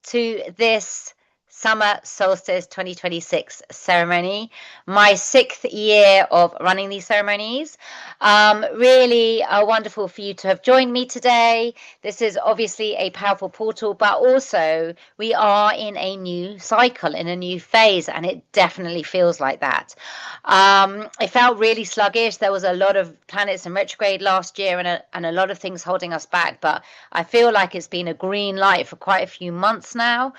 to this Summer Solstice 2026 ceremony, my 6th year of running these ceremonies. Really wonderful for you to have joined me today. This is obviously a powerful portal, but also we are in a new cycle, in a new phase, and it definitely feels like that. It felt really sluggish. There was a lot of planets in retrograde last year and a lot of things holding us back, but I feel like it's been a green light for quite a few months now.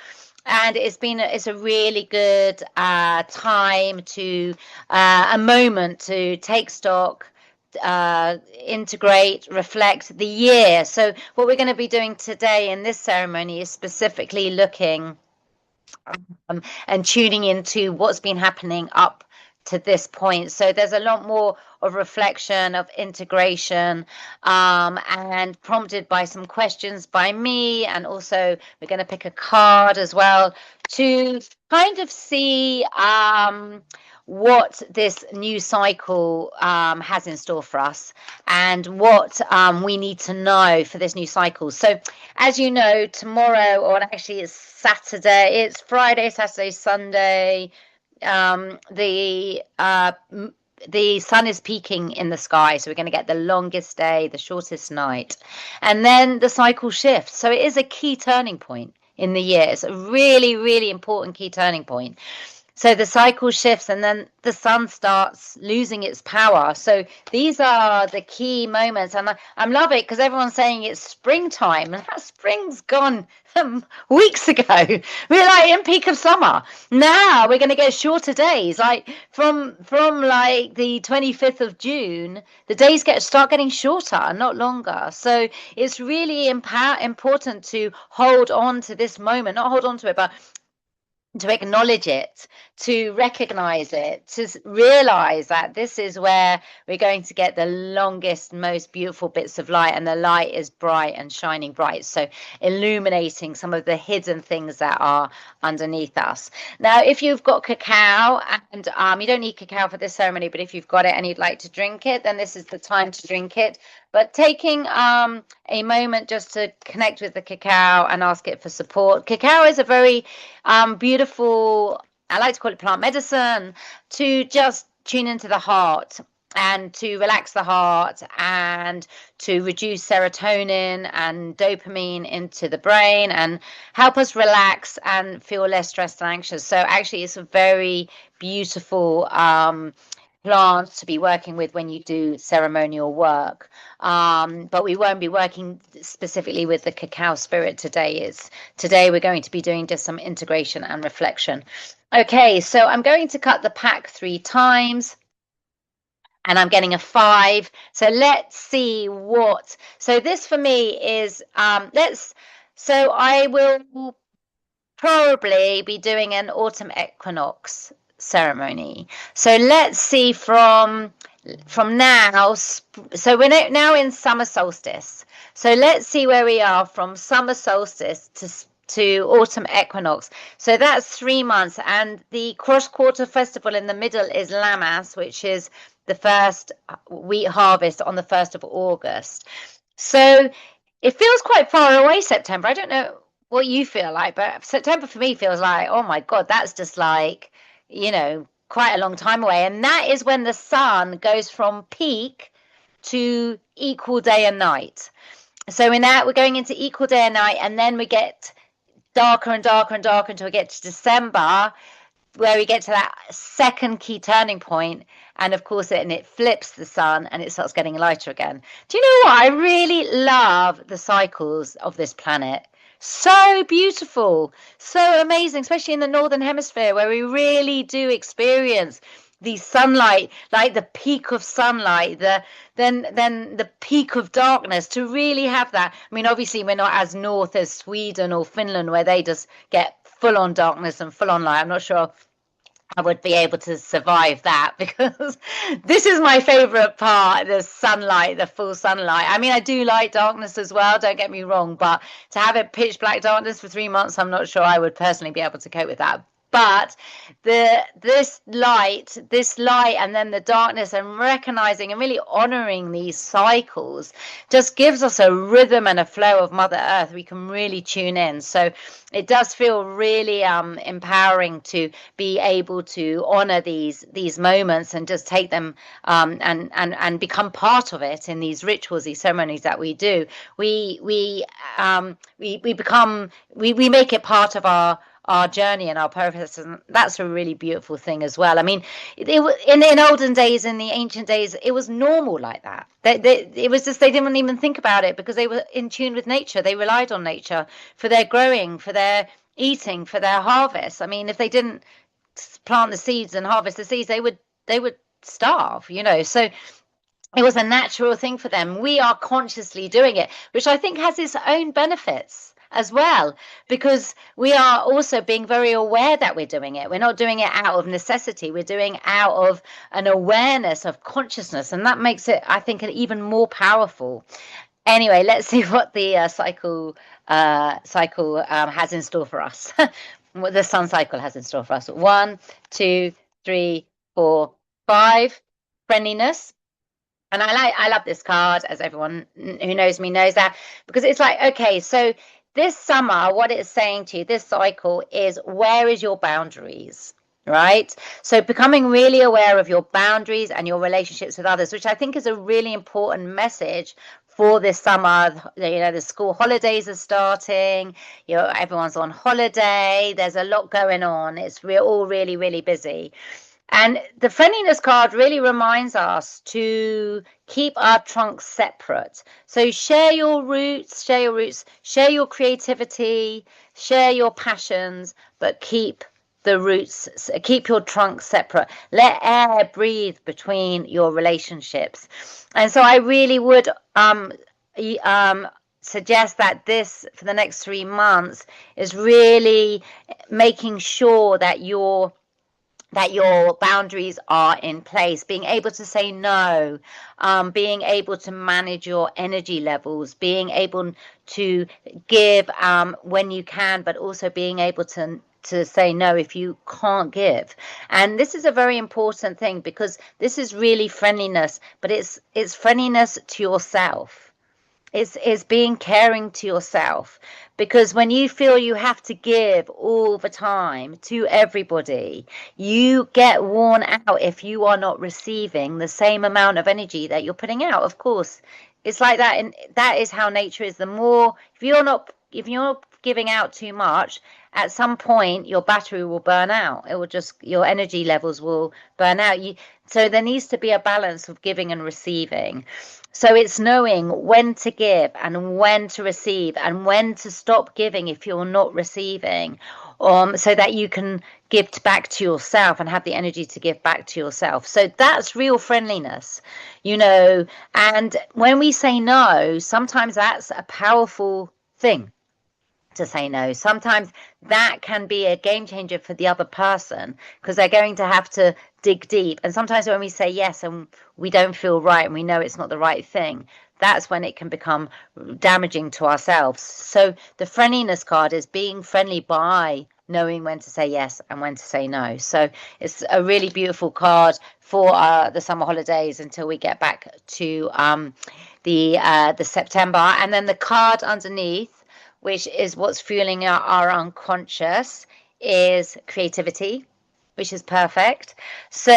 And it's a really good time to a moment to take stock, integrate, reflect the year. So what we're going to be doing today in this ceremony is specifically looking and tuning into what's been happening up to this point. So there's a lot more of reflection, of integration, and prompted by some questions by me. And also we're going to pick a card as well to kind of see what this new cycle has in store for us and what we need to know for this new cycle. So as you know, tomorrow, or actually it's Saturday, it's Friday, Saturday, Sunday, the sun is peaking in the sky, so we're going to get the longest day, the shortest night, and then the cycle shifts. So it is a key turning point in the year. It's a really, really important key turning point. So the cycle shifts and then the sun starts losing its power. So these are the key moments. And I love it because everyone's saying it's springtime, and that spring's gone weeks ago. We're like in peak of summer. Now we're going to get shorter days. Like from like the 25th of June, the days start getting shorter, not longer. So it's really important to hold on to this moment, not hold on to it, but to acknowledge it, to recognize it, to realize that this is where we're going to get the longest, most beautiful bits of light, and the light is bright and shining bright. So illuminating some of the hidden things that are underneath us. Now, if you've got cacao, and you don't need cacao for this ceremony, but if you've got it and you'd like to drink it, then this is the time to drink it. But taking a moment just to connect with the cacao and ask it for support. Cacao is a very beautiful, I like to call it plant medicine, to just tune into the heart and to relax the heart and to reduce serotonin and dopamine into the brain and help us relax and feel less stressed and anxious. So actually it's a very beautiful plant to be working with when you do ceremonial work, but we won't be working specifically with the cacao spirit today. Today we're going to be doing just some integration and reflection. Okay, so I'm going to cut the pack 3 times and I'm getting a 5. So let's see what, so this for me is so I will probably be doing an autumn equinox ceremony. So let's see from now. So we're now in summer solstice. So let's see where we are from summer solstice to autumn equinox. So that's 3 months, and the cross quarter festival in the middle is Lammas, which is the first wheat harvest on the 1st of August. So it feels quite far away, September. I don't know what you feel like, but September for me feels like, oh my God, that's just like, quite a long time away. And that is when the sun goes from peak to equal day and night. So we're going into equal day and night, and then we get darker and darker and darker until we get to December, where we get to that second key turning point. And of course, it flips the sun and it starts getting lighter again. Do you know what? I really love the cycles of this planet. So beautiful, so amazing, especially in the northern hemisphere, where we really do experience the sunlight, like the peak of sunlight, then the peak of darkness, to really have that. I mean, obviously we're not as north as Sweden or Finland, where they just get full on darkness and full on light. I'm not sure I would be able to survive that, because this is my favorite part, the sunlight, the full sunlight. I mean, I do like darkness as well, don't get me wrong, but to have it pitch black darkness for 3 months, I'm not sure I would personally be able to cope with that. But this light, and then the darkness, and recognizing and really honoring these cycles just gives us a rhythm and a flow of Mother Earth. We can really tune in. So it does feel really empowering to be able to honor these moments and just take them and become part of it in these rituals, these ceremonies that we do. We make it part of our journey and our purpose, and that's a really beautiful thing as well. I mean, in olden days, in the ancient days, it was normal like that. It was just they didn't even think about it because they were in tune with nature. They relied on nature for their growing, for their eating, for their harvest. I mean, if they didn't plant the seeds and harvest the seeds, they would starve, you know. So it was a natural thing for them. We are consciously doing it, which I think has its own benefits as well, because we are also being very aware that we're doing it. We're not doing it out of necessity. We're doing it out of an awareness of consciousness, and that makes it, I think, even more powerful. Anyway, let's see what the cycle has in store for us. What the sun cycle has in store for us. 1, 2, 3, 4, 5. Friendliness. And I love this card, as everyone who knows me knows that, because it's like, okay, so this summer, what it's saying to you, this cycle is, where is your boundaries, right? So becoming really aware of your boundaries and your relationships with others, which I think is a really important message for this summer. You know, the school holidays are starting, you know, everyone's on holiday, there's a lot going on. We're all really, really busy. And the friendliness card really reminds us to keep our trunks separate. So share your roots, share your creativity, share your passions, but keep the roots, keep your trunk separate. Let air breathe between your relationships. And so I really would suggest that this, for the next 3 months, is really making sure that your boundaries are in place, being able to say no, being able to manage your energy levels, being able to give when you can, but also being able to say no if you can't give. And this is a very important thing, because this is really friendliness, but it's friendliness to yourself. It's being caring to yourself, because when you feel you have to give all the time to everybody, you get worn out if you are not receiving the same amount of energy that you're putting out. Of course, it's like that, and that is how nature is. The more, if you're not giving out too much, at some point your battery will burn out. It will just, your energy levels will burn out. So there needs to be a balance of giving and receiving. So it's knowing when to give and when to receive, and when to stop giving if you're not receiving, so that you can give back to yourself and have the energy to give back to yourself. So that's real friendliness, you know. And when we say no, sometimes that's a powerful thing to say no. Sometimes that can be a game changer for the other person, because they're going to have to dig deep. And sometimes when we say yes and we don't feel right and we know it's not the right thing, that's when it can become damaging to ourselves. So the friendliness card is being friendly by knowing when to say yes and when to say no. So it's a really beautiful card for the summer holidays until we get back to the September. And then the card underneath, which is what's fueling our unconscious, is creativity, which is perfect. So,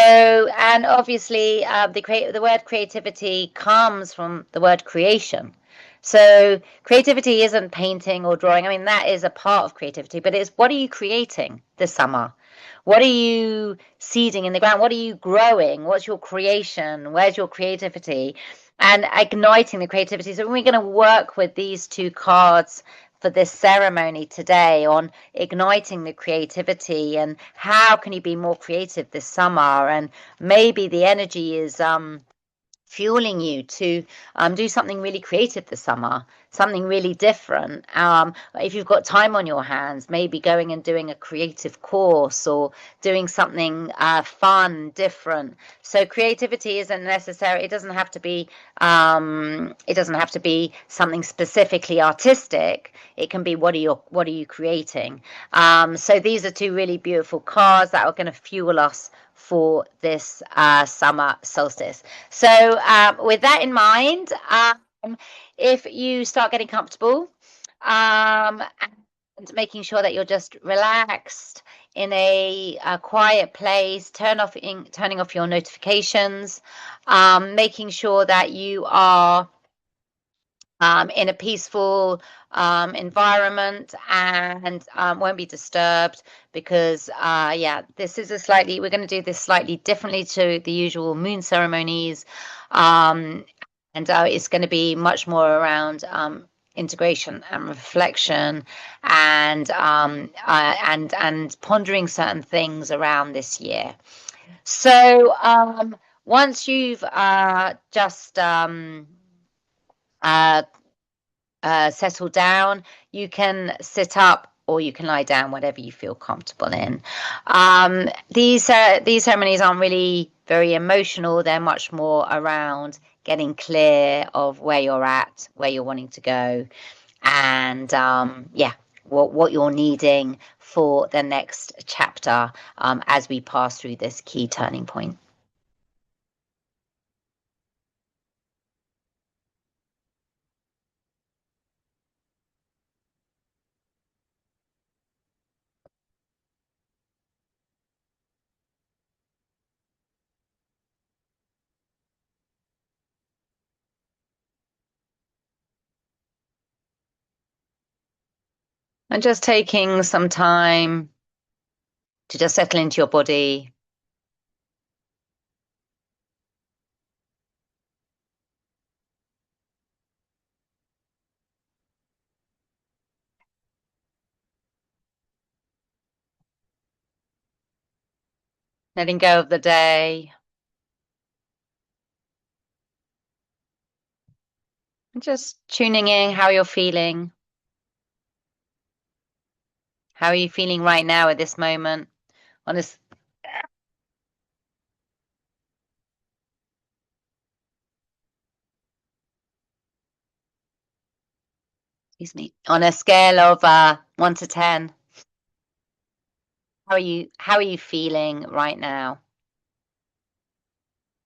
and obviously the word creativity comes from the word creation. So creativity isn't painting or drawing. I mean, that is a part of creativity, but it's, what are you creating this summer? What are you seeding in the ground? What are you growing? What's your creation? Where's your creativity? And igniting the creativity. So we're going to work with these two cards for this ceremony today, on igniting the creativity and how can you be more creative this summer. And maybe the energy is fueling you to do something really creative this summer. something really different. If you've got time on your hands, maybe going and doing a creative course or doing something fun, different. So creativity isn't necessary. It doesn't have to be. It doesn't have to be something specifically artistic. It can be what are you creating. So these are two really beautiful cards that are going to fuel us for this summer solstice. So with that in mind, if you start getting comfortable and making sure that you're just relaxed in a quiet place, turning off your notifications, making sure that you are in a peaceful environment and won't be disturbed because yeah, we're going to do this slightly differently to the usual moon ceremonies, um, and it's going to be much more around integration and reflection and pondering certain things around this year. So once you've just uh, settle down, you can sit up or you can lie down, whatever you feel comfortable in. These ceremonies aren't really very emotional. They're much more around getting clear of where you're at, where you're wanting to go, and yeah, what you're needing for the next chapter as we pass through this key turning point. And just taking some time to just settle into your body. Letting go of the day, and just tuning in how you're feeling. How are you feeling right now at this moment? On this, excuse me, on a scale of 1 to 10, how are you feeling right now?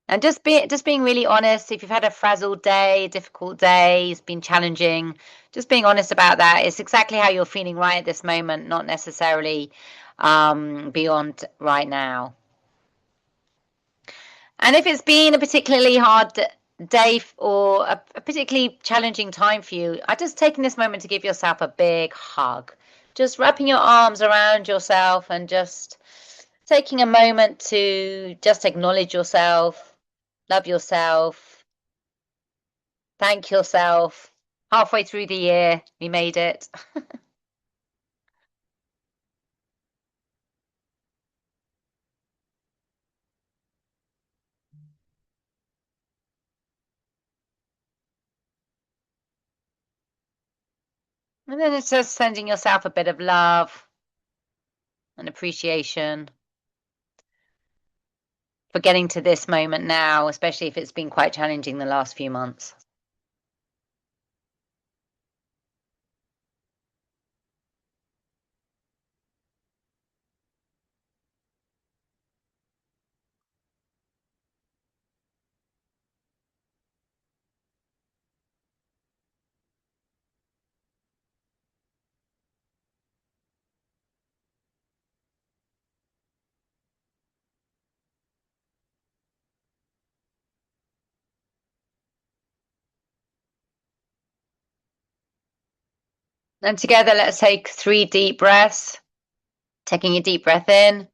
And just being really honest. If you've had a frazzled day, a difficult day, it's been challenging, just being honest about that. It's exactly how you're feeling right at this moment, not necessarily beyond right now. And if it's been a particularly hard day or a particularly challenging time for you, I just taking this moment to give yourself a big hug. Just wrapping your arms around yourself and just taking a moment to just acknowledge yourself, love yourself, thank yourself. Halfway through the year, we made it. And then it's just sending yourself a bit of love and appreciation for getting to this moment now, especially if it's been quite challenging the last few months. And together, let's take 3 deep breaths. Taking a deep breath in,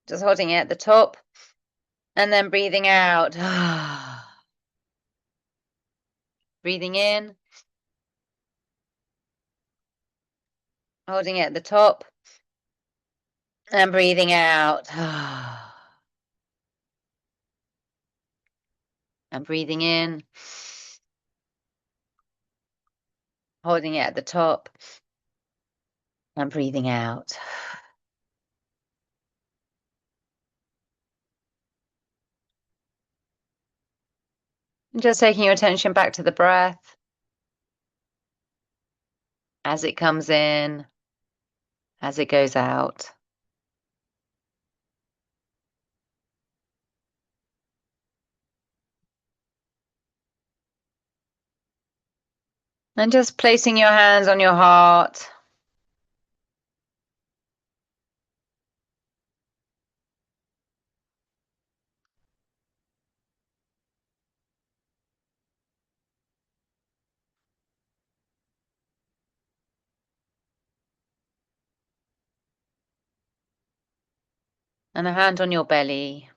just holding it at the top, and then breathing out. Breathing in, holding it at the top, and breathing out. And breathing in, holding it at the top and breathing out. And just taking your attention back to the breath as it comes in, as it goes out. And just placing your hands on your heart. And a hand on your belly.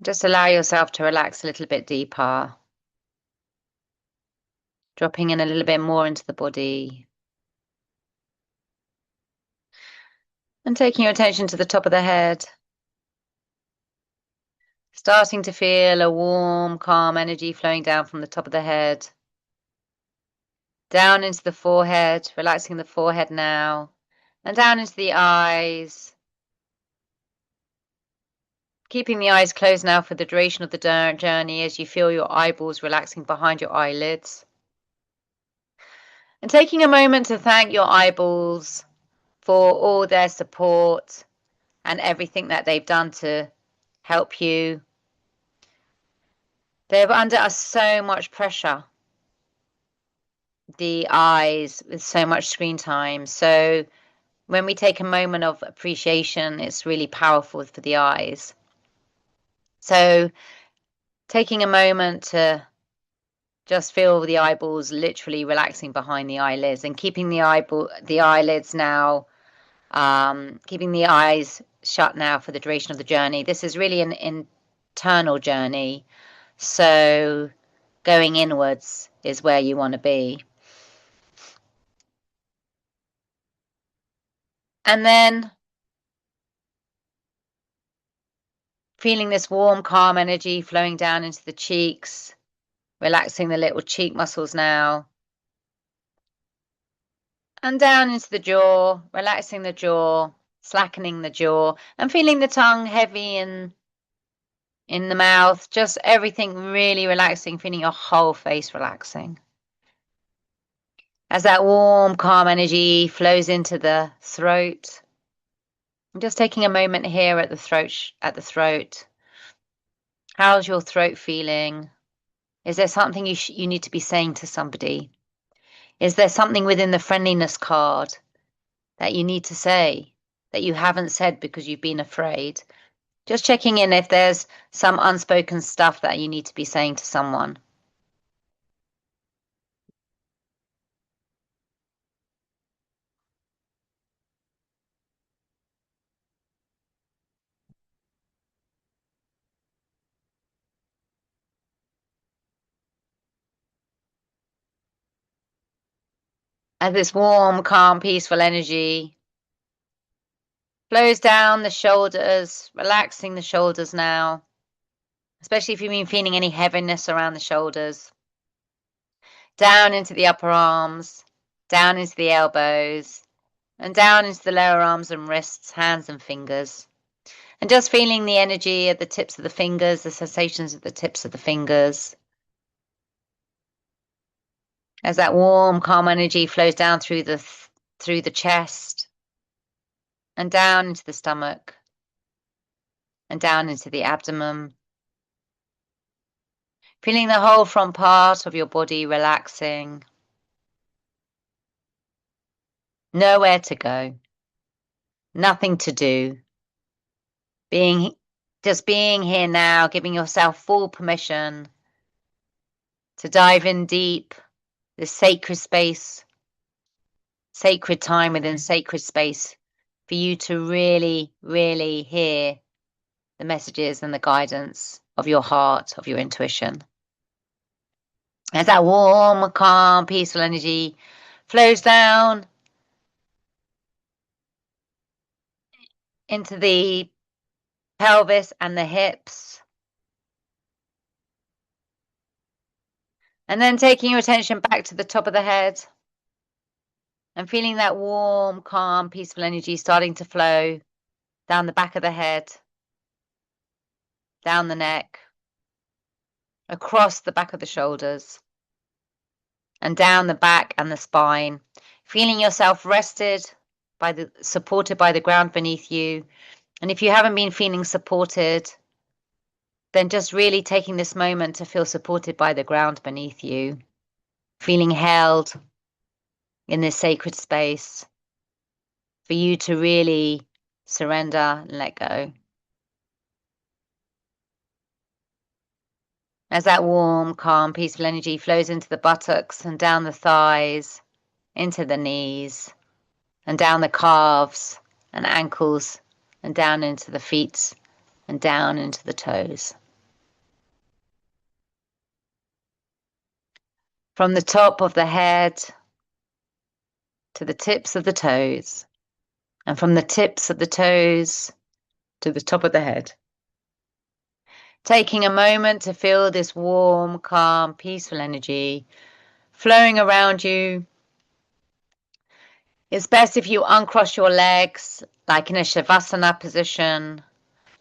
Just allow yourself to relax a little bit deeper. Dropping in a little bit more into the body. And taking your attention to the top of the head. Starting to feel a warm, calm energy flowing down from the top of the head. Down into the forehead, relaxing the forehead now. And down into the eyes. Keeping the eyes closed now for the duration of the journey as you feel your eyeballs relaxing behind your eyelids. And taking a moment to thank your eyeballs for all their support and everything that they've done to help you. They're under so much pressure, the eyes, with so much screen time. So when we take a moment of appreciation, it's really powerful for the eyes. So taking a moment to just feel the eyeballs literally relaxing behind the eyelids and keeping the eyelids now, keeping the eyes shut now for the duration of the journey. This is really an internal journey. So going inwards is where you want to be. And then feeling this warm, calm energy flowing down into the cheeks, relaxing the little cheek muscles now. And down into the jaw, relaxing the jaw, slackening the jaw, and feeling the tongue heavy and in the mouth, just everything really relaxing, feeling your whole face relaxing. As that warm, calm energy flows into the throat. I'm just taking a moment here at the throat. How's your throat feeling? Is there something you need to be saying to somebody? Is there something within the friendliness card that you need to say that you haven't said because you've been afraid? Just checking in if there's some unspoken stuff that you need to be saying to someone. As this warm, calm, peaceful energy flows down the shoulders, relaxing the shoulders now, especially if you've been feeling any heaviness around the shoulders. Down into the upper arms, down into the elbows, and down into the lower arms and wrists, hands and fingers. And just feeling the energy at the tips of the fingers, the sensations at the tips of the fingers. As that warm, calm energy flows down through the chest and down into the stomach and down into the abdomen. Feeling the whole front part of your body relaxing. Nowhere to go. Nothing to do. Just being here now, giving yourself full permission to dive in deep, this sacred space, sacred time within sacred space, for you to really, really hear the messages and the guidance of your heart, of your intuition. As that warm, calm, peaceful energy flows down into the pelvis and the hips, And then taking your attention back to the top of the head and feeling that warm, calm, peaceful energy starting to flow down the back of the head, down the neck, across the back of the shoulders, and down the back and the spine. Feeling yourself supported by the ground beneath you. And if you haven't been feeling supported, then just really taking this moment to feel supported by the ground beneath you, feeling held in this sacred space for you to really surrender and let go. As that warm, calm, peaceful energy flows into the buttocks and down the thighs, into the knees, and down the calves and ankles, and down into the feet, and down into the toes. From the top of the head to the tips of the toes, and from the tips of the toes to the top of the head. Taking a moment to feel this warm, calm, peaceful energy flowing around you. It's best if you uncross your legs, like in a Shavasana position,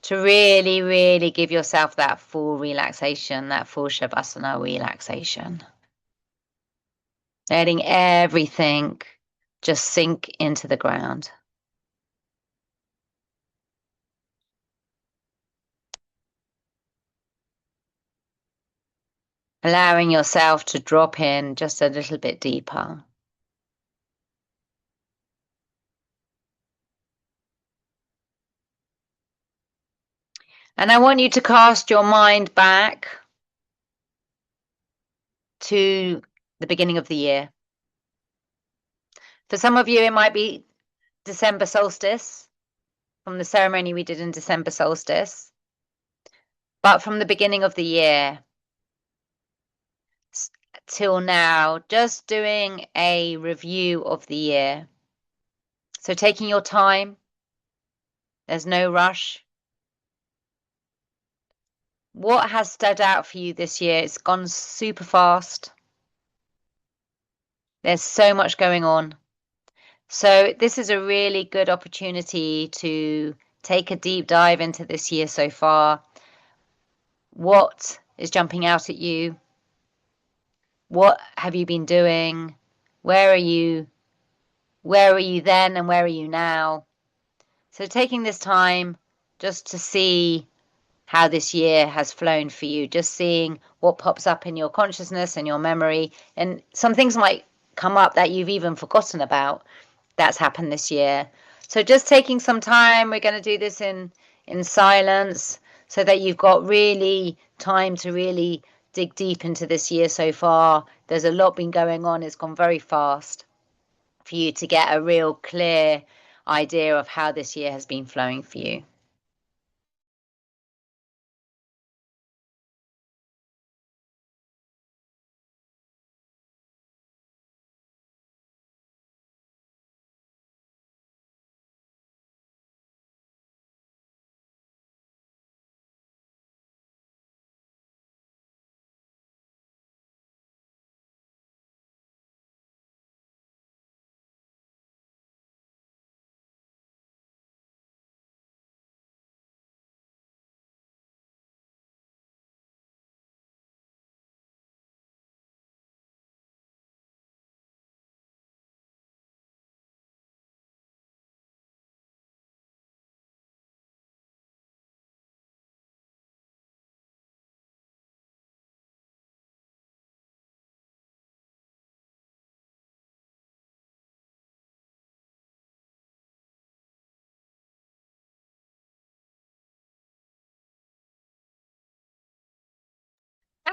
to really, really give yourself that full relaxation, that full Shavasana relaxation. Letting everything just sink into the ground. Allowing yourself to drop in just a little bit deeper. And I want you to cast your mind back to the beginning of the year. For some of you, it might be December solstice, from the ceremony we did in December solstice. But from the beginning of the year till now, just doing a review of the year. So taking your time, there's no rush. What has stood out for you this year? It's gone super fast. There's so much going on. So this is a really good opportunity to take a deep dive into this year so far. What is jumping out at you? What have you been doing? Where are you? Where were you then and where are you now? So taking this time just to see how this year has flown for you, just seeing what pops up in your consciousness and your memory. And some things might come up that you've even forgotten about that's happened this year. So just taking some time, we're going to do this in silence so that you've got really time to really dig deep into this year so far. There's a lot been going on. It's gone very fast for you to get a real clear idea of how this year has been flowing for you.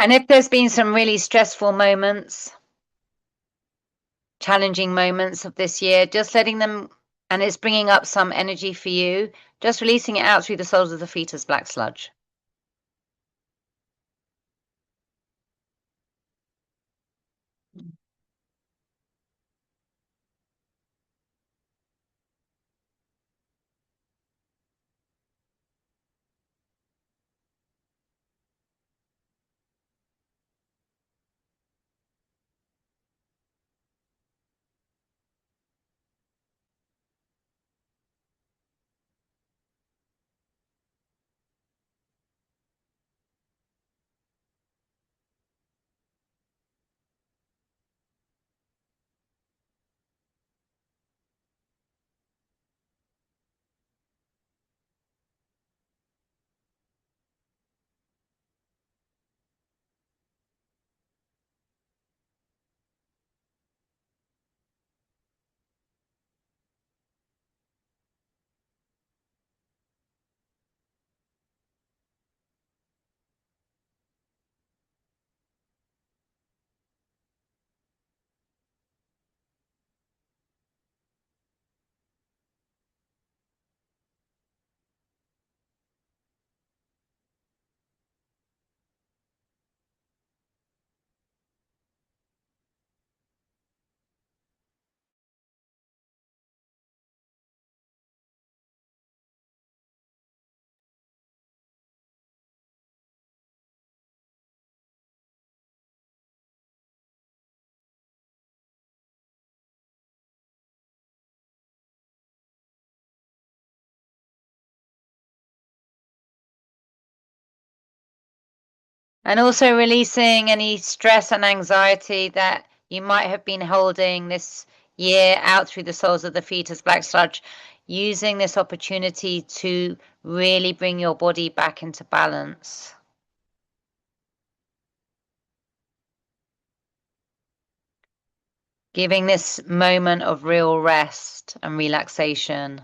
And if there's been some really stressful moments, challenging moments of this year, just letting them, and it's bringing up some energy for you, just releasing it out through the soles of the feet as black sludge. And also releasing any stress and anxiety that you might have been holding this year out through the soles of the feet as black sludge, using this opportunity to really bring your body back into balance. Giving this moment of real rest and relaxation.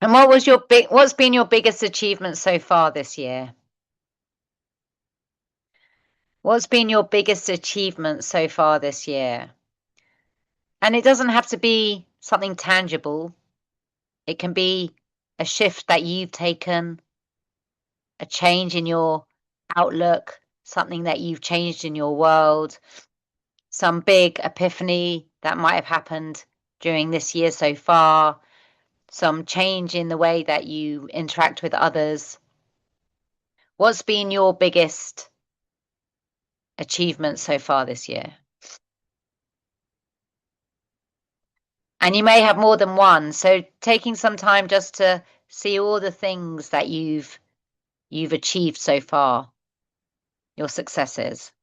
And what's been your biggest achievement so far this year? What's been your biggest achievement so far this year? And it doesn't have to be something tangible. It can be a shift that you've taken, a change in your outlook, something that you've changed in your world, some big epiphany that might have happened during this year so far, some change in the way that you interact with others. What's been your biggest achievement so far this year? And you may have more than one, so taking some time just to see all the things that you've achieved so far, your successes.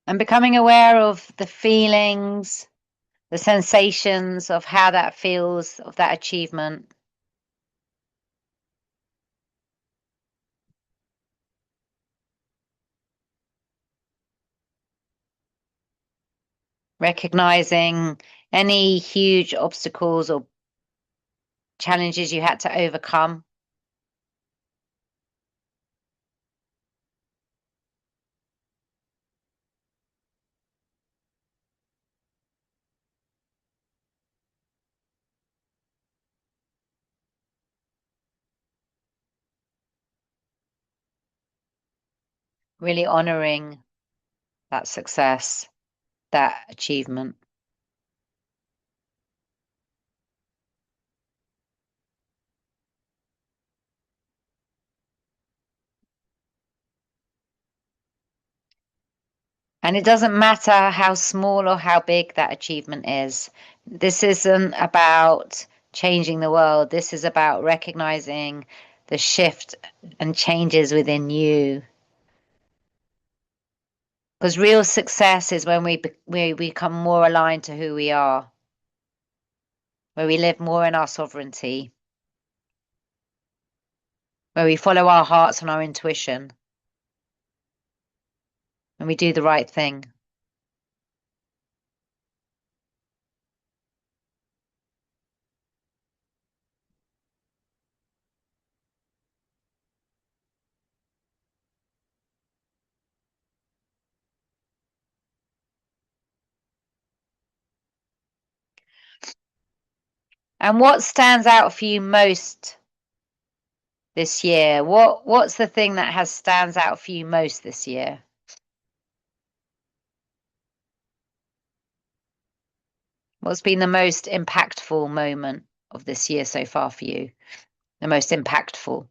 And becoming aware of the feelings, the sensations of how that feels, of that achievement. Recognizing any huge obstacles or challenges you had to overcome. Really honoring that success, that achievement. And it doesn't matter how small or how big that achievement is. This isn't about changing the world. This is about recognizing the shift and changes within you. Because real success is when we become more aligned to who we are, where we live more in our sovereignty, where we follow our hearts and our intuition, and we do the right thing. And what stands out for you most this year? What's the thing that has stands out for you most this year? What's been the most impactful moment of this year so far for you? The most impactful.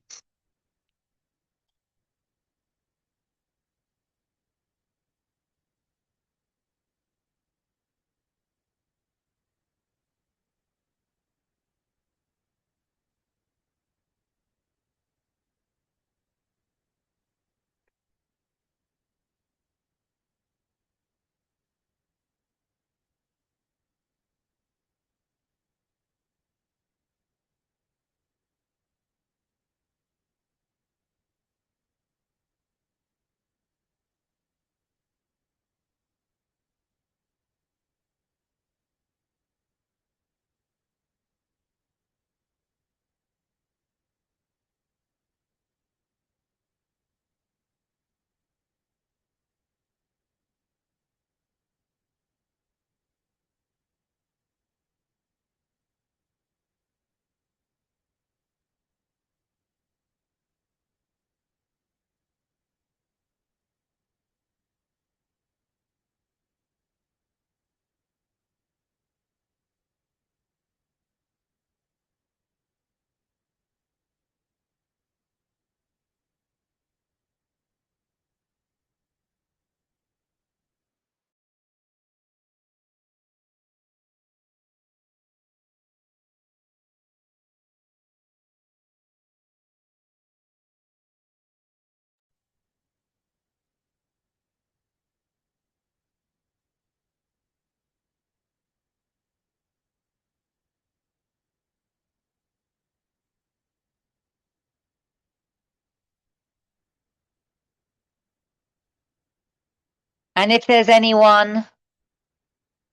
And if there's anyone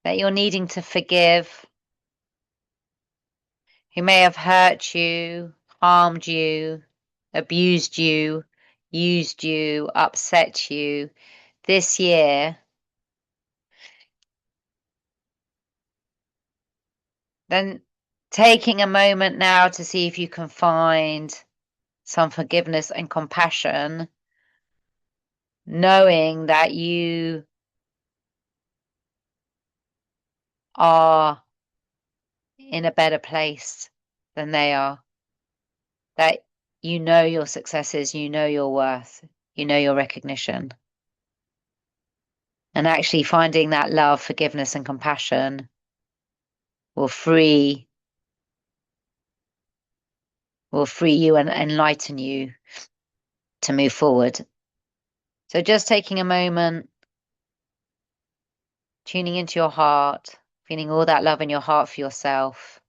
that you're needing to forgive who may have hurt you, harmed you, abused you, used you, upset you this year, then taking a moment now to see if you can find some forgiveness and compassion, knowing that you are in a better place than they are, that you know your successes, you know your worth, you know your recognition. And actually finding that love, forgiveness, and compassion will free you and enlighten you to move forward. So just taking a moment tuning into your heart, feeling all that love in your heart for yourself,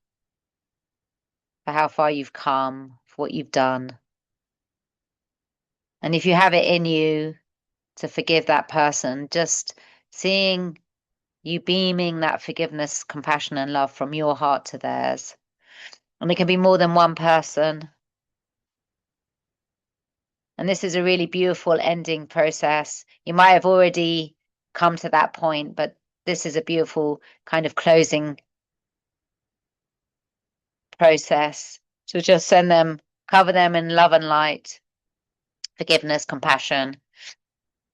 for how far you've come, for what you've done. And if you have it in you to forgive that person, just seeing you beaming that forgiveness, compassion, and love from your heart to theirs. And it can be more than one person. And this is a really beautiful ending process. You might have already come to that point, but this is a beautiful kind of closing process. So just send them, cover them in love and light, forgiveness, compassion,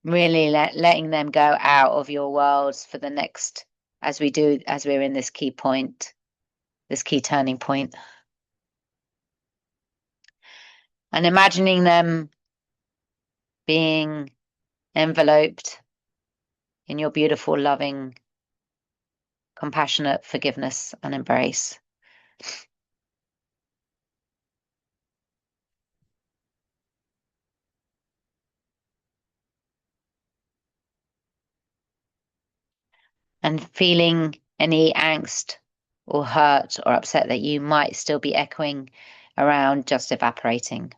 really letting them go out of your worlds for the next, as we're in this key point, this key turning point. And imagining them being enveloped in your beautiful, loving, compassionate forgiveness and embrace. And feeling any angst or hurt or upset that you might still be echoing around, just evaporating.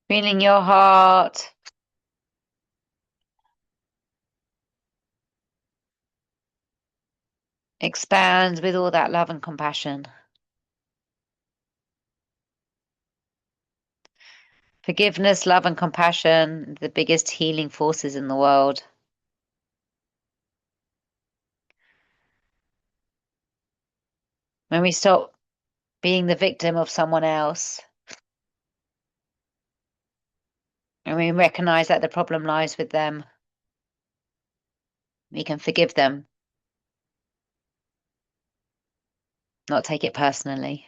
Feeling your heart expand with all that love and compassion. Forgiveness, love, and compassion, the biggest healing forces in the world. When we stop being the victim of someone else and we recognize that the problem lies with them, we can forgive them, not take it personally.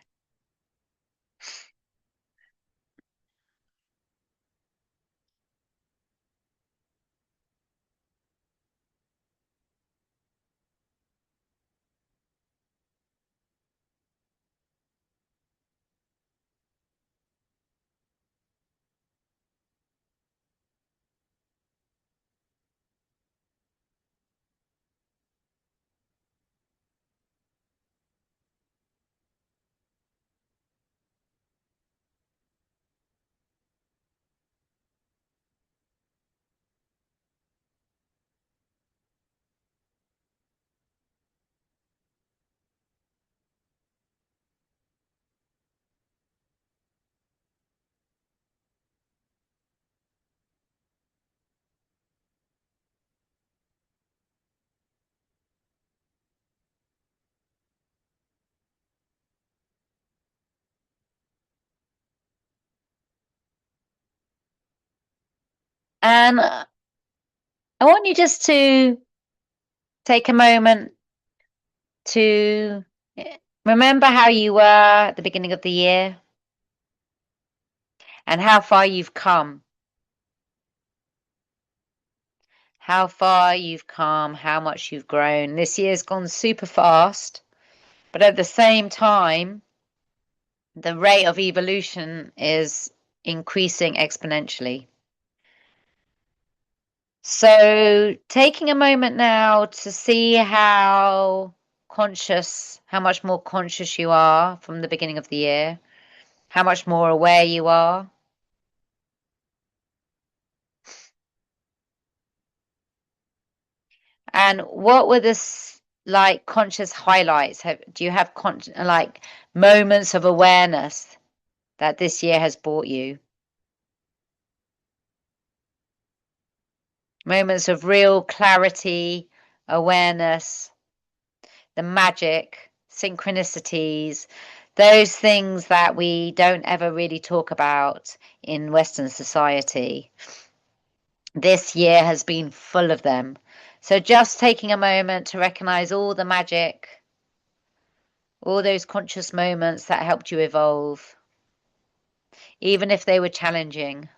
And I want you just to take a moment to remember how you were at the beginning of the year and how far you've come, how far you've come, how much you've grown. This year's gone super fast, but at the same time, the rate of evolution is increasing exponentially. So, taking a moment now to see how much more conscious you are from the beginning of the year, how much more aware you are. And what were like conscious highlights? Do you have like moments of awareness that this year has brought you? Moments of real clarity, awareness, the magic, synchronicities, those things that we don't ever really talk about in Western society. This year has been full of them. So just taking a moment to recognize all the magic, all those conscious moments that helped you evolve, even if they were challenging.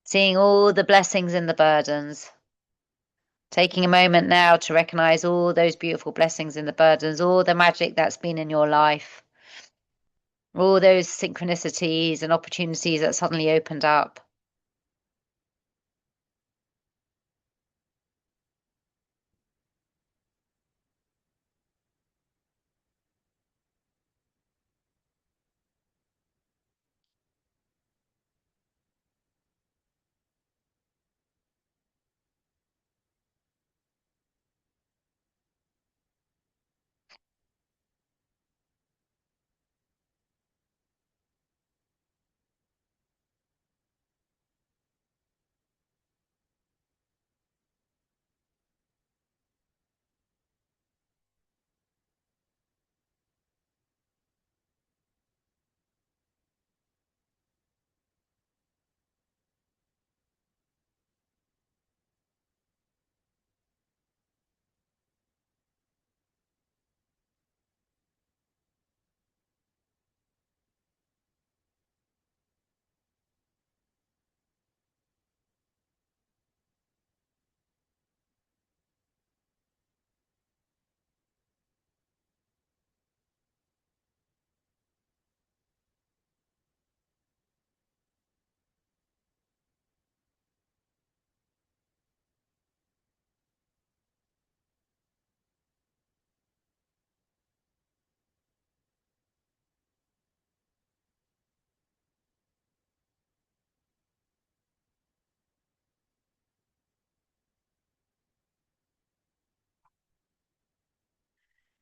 Seeing all the blessings and the burdens. Taking a moment now to recognize all those beautiful blessings and the burdens, all the magic that's been in your life, all those synchronicities and opportunities that suddenly opened up.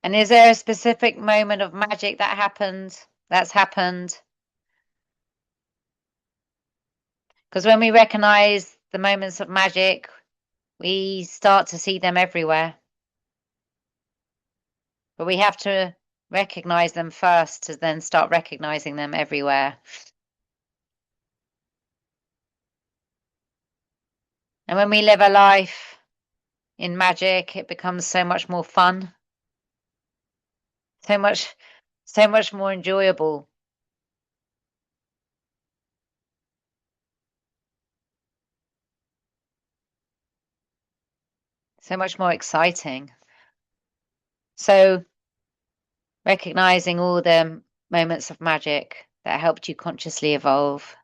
And is there a specific moment of magic that's happened? Because when we recognize the moments of magic, we start to see them everywhere. But we have to recognize them first to then start recognizing them everywhere. And when we live a life in magic, it becomes so much more fun, so much, so much more enjoyable, so much more exciting. So recognizing all the moments of magic that helped you consciously evolve.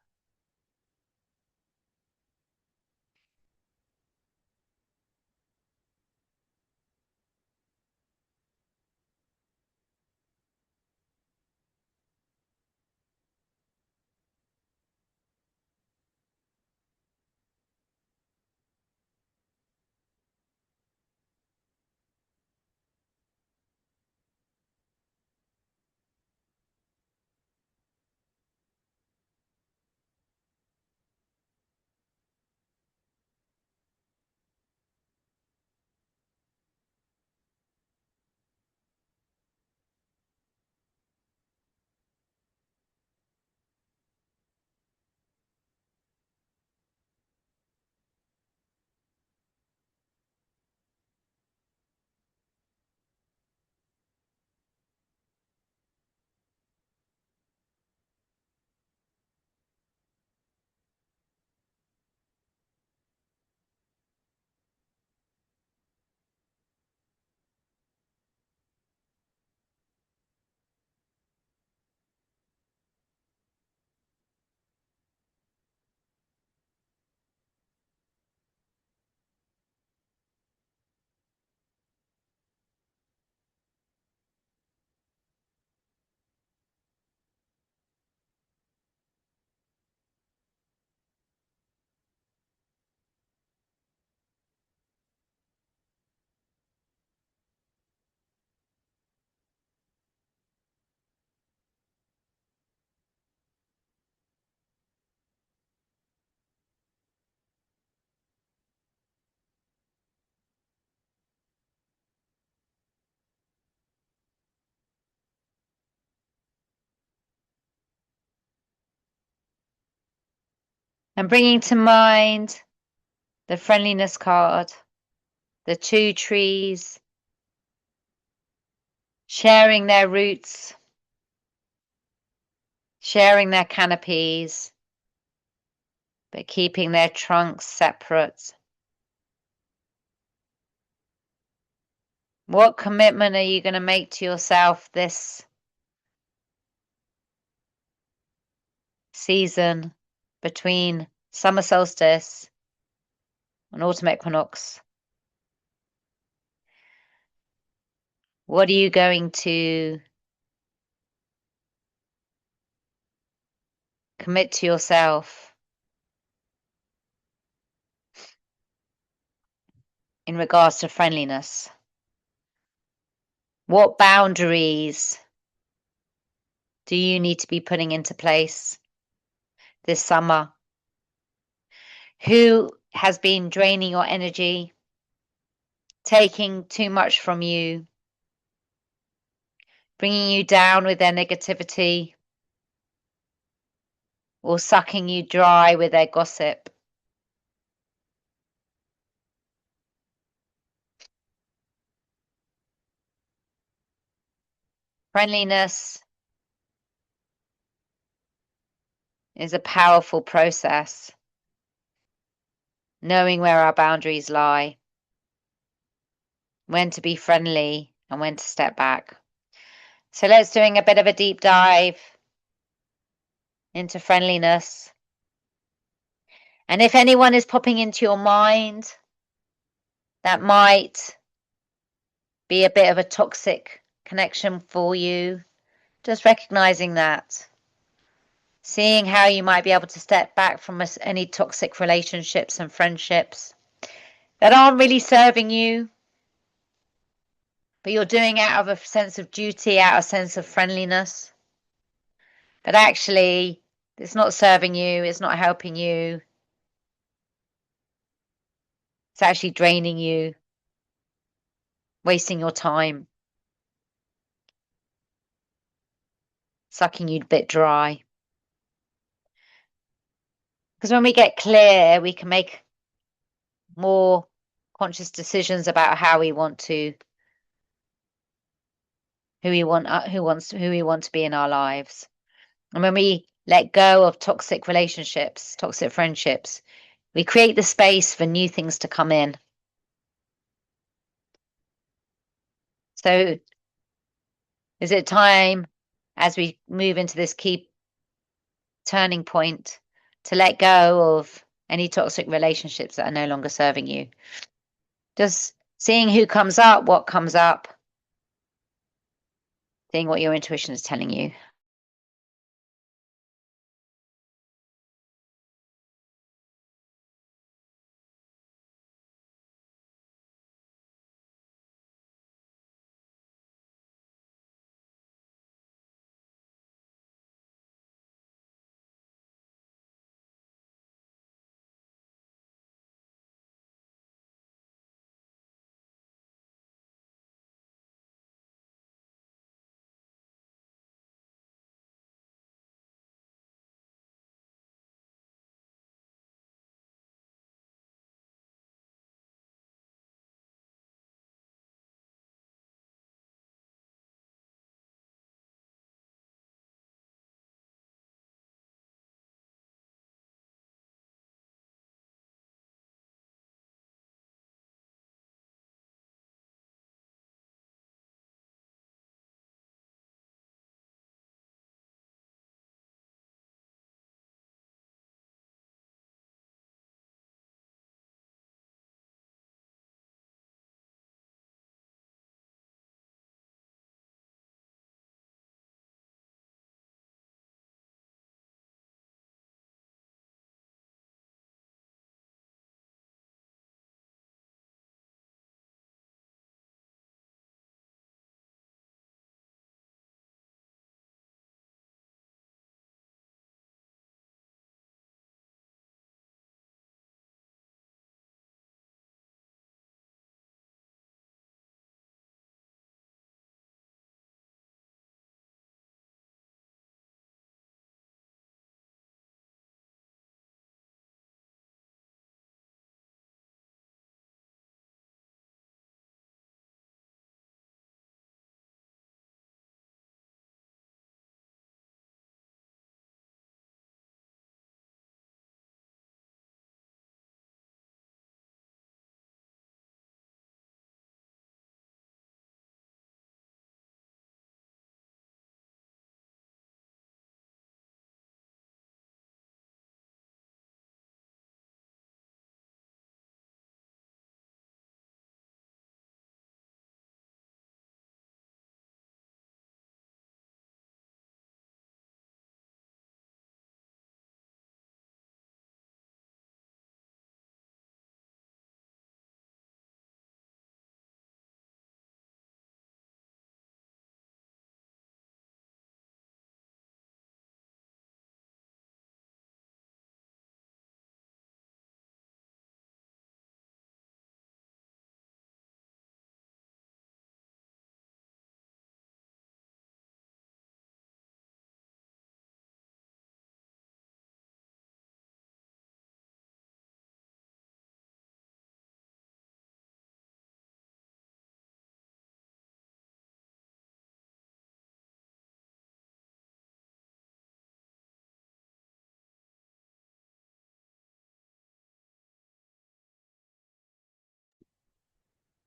And bringing to mind the friendliness card, the 2 trees, sharing their roots, sharing their canopies, but keeping their trunks separate. What commitment are you going to make to yourself this season between summer solstice and autumn equinox? What are you going to commit to yourself in regards to friendliness? What boundaries do you need to be putting into place this summer? Who has been draining your energy, taking too much from you, bringing you down with their negativity, or sucking you dry with their gossip? Friendliness is a powerful process, knowing where our boundaries lie, when to be friendly and when to step back. So let's doing a bit of a deep dive into friendliness. And if anyone is popping into your mind that might be a bit of a toxic connection for you, just recognizing that, seeing how you might be able to step back from any toxic relationships and friendships that aren't really serving you, but you're doing out of a sense of duty, out of a sense of friendliness. But actually, it's not serving you, it's not helping you, it's actually draining you, wasting your time, sucking you a bit dry. Because when we get clear, we can make more conscious decisions about how we want to, who we want to be in our lives. And when we let go of toxic relationships, toxic friendships, we create the space for new things to come in. So is it time, as we move into this key turning point, to let go of any toxic relationships that are no longer serving you? Just seeing who comes up, what comes up, seeing what your intuition is telling you.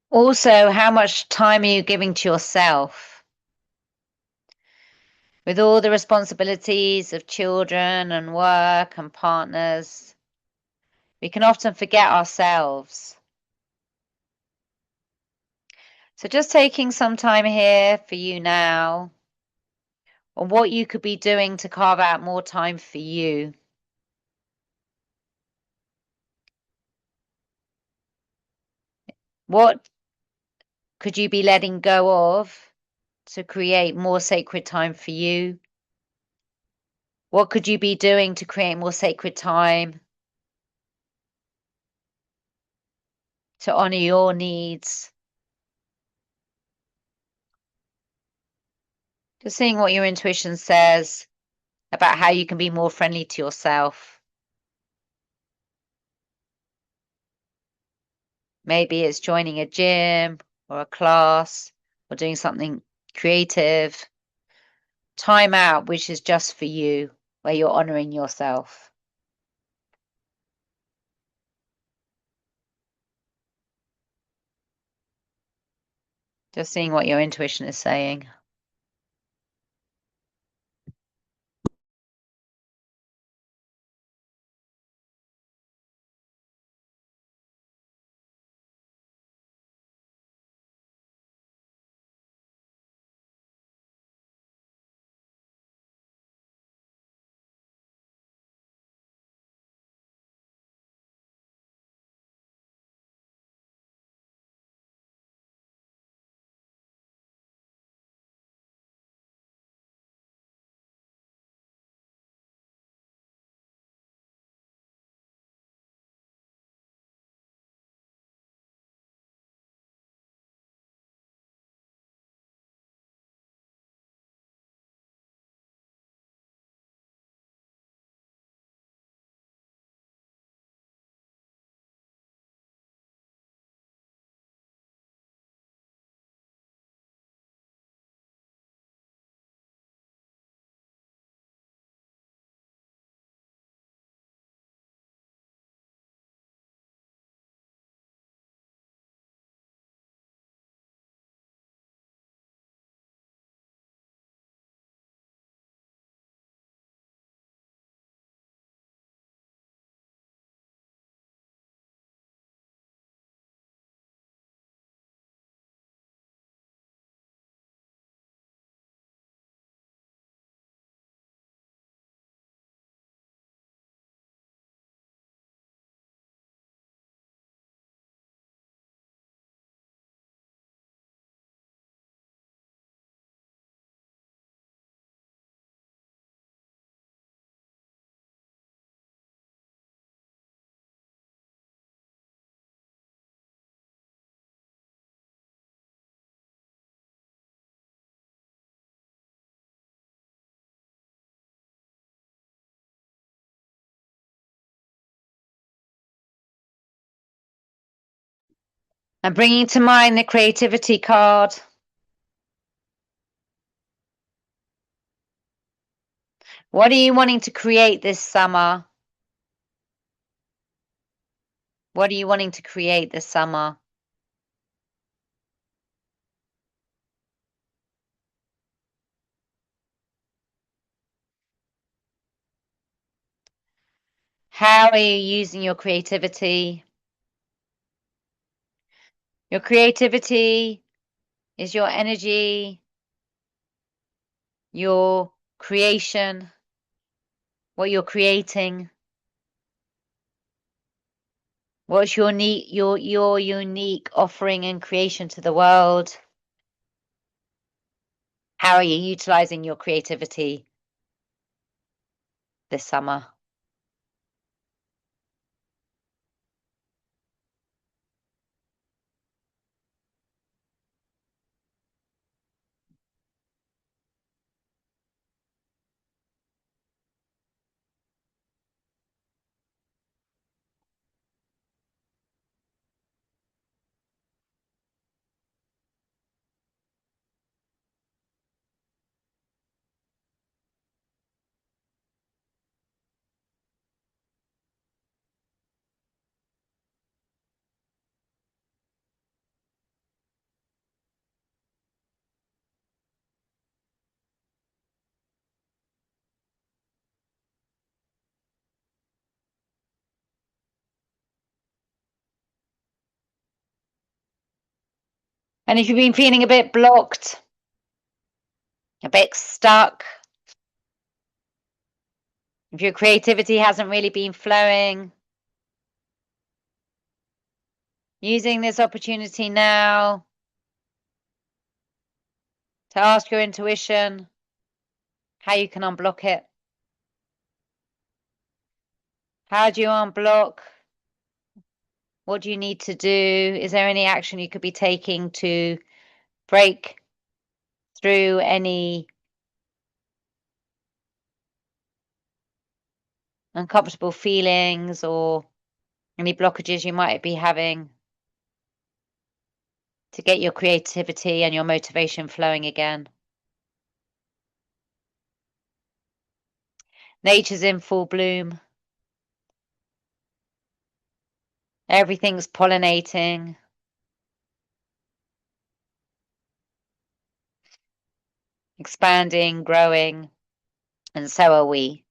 Also, how much time are you giving to yourself? With all the responsibilities of children and work and partners, we can often forget ourselves. So just taking some time here for you now on what you could be doing to carve out more time for you. What could you be letting go of to create more sacred time for you? What could you be doing to create more sacred time to honor your needs? Just seeing what your intuition says about how you can be more friendly to yourself. Maybe it's joining a gym or a class or doing something creative. Time out, which is just for you, where you're honoring yourself. Just seeing what your intuition is saying. And bringing to mind the creativity card. What are you wanting to create this summer? What are you wanting to create this summer? How are you using your creativity? Your creativity is your energy, your creation, what you're creating. What's your unique offering and creation to the world? How are you utilizing your creativity this summer? And if you've been feeling a bit blocked, a bit stuck, if your creativity hasn't really been flowing, using this opportunity now to ask your intuition how you can unblock it. How do you unblock? What do you need to do? Is there any action you could be taking to break through any uncomfortable feelings or any blockages you might be having to get your creativity and your motivation flowing again? Nature's in full bloom. Everything's pollinating. Expanding, growing, and so are we.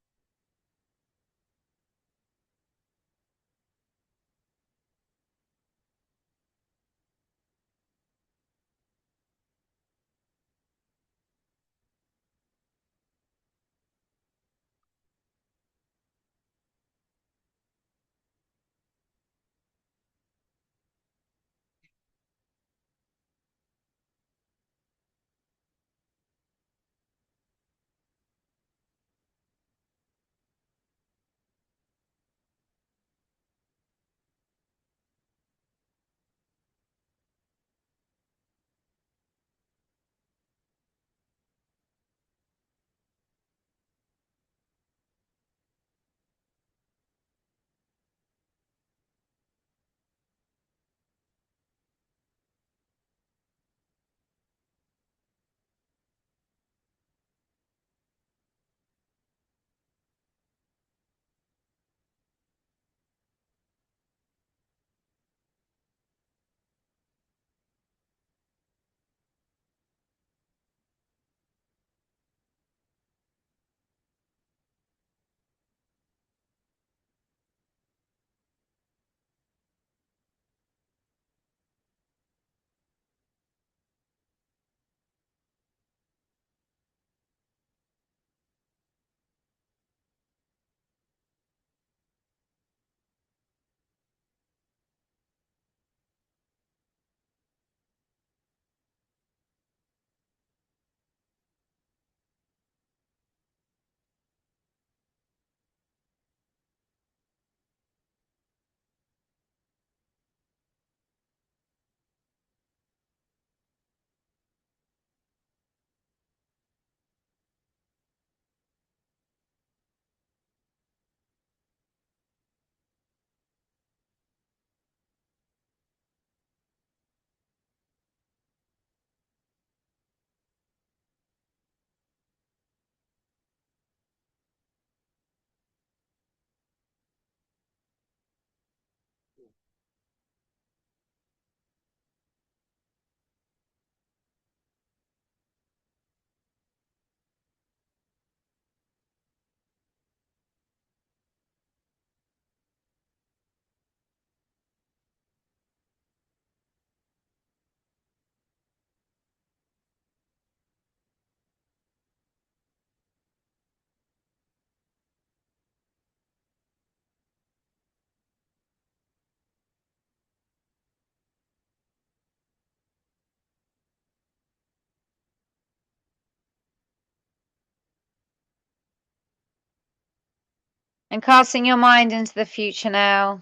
And casting your mind into the future now.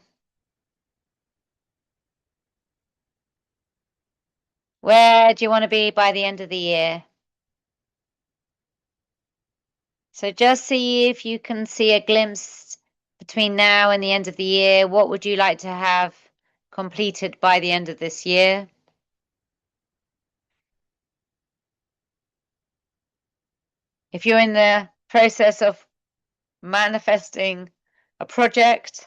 Where do you want to be by the end of the year? So just see if you can see a glimpse between now and the end of the year. What would you like to have completed by the end of this year? If you're in the process of manifesting a project,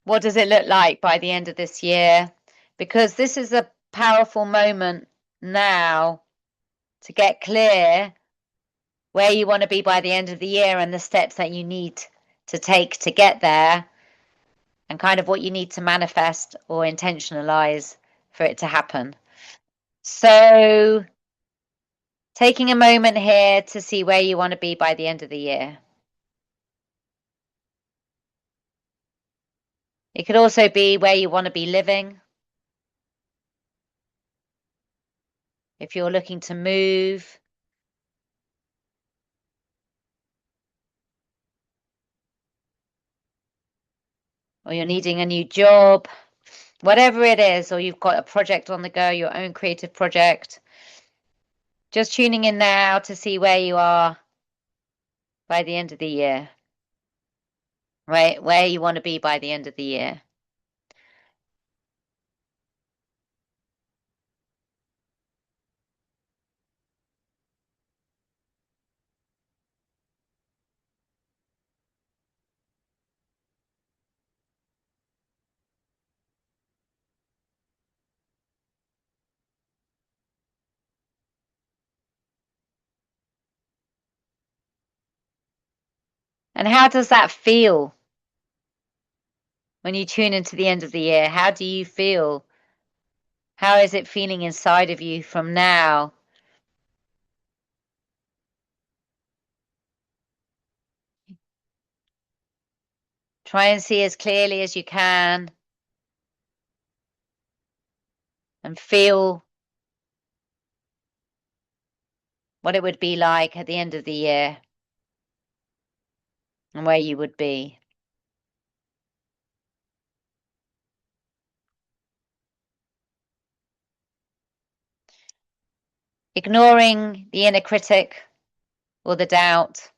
what does it look like by the end of this year? Because this is a powerful moment now to get clear where you want to be by the end of the year and the steps that you need to take to get there, and kind of what you need to manifest or intentionalize for it to happen. So taking a moment here to see where you want to be by the end of the year. It could also be where you want to be living. If you're looking to move, or you're needing a new job, whatever it is, or you've got a project on the go, your own creative project, just tuning in now to see where you are by the end of the year, right? Where you want to be by the end of the year. And how does that feel when you tune into the end of the year? How do you feel? How is it feeling inside of you from now? Try and see as clearly as you can and feel what it would be like at the end of the year and where you would be. Ignoring the inner critic or the doubt.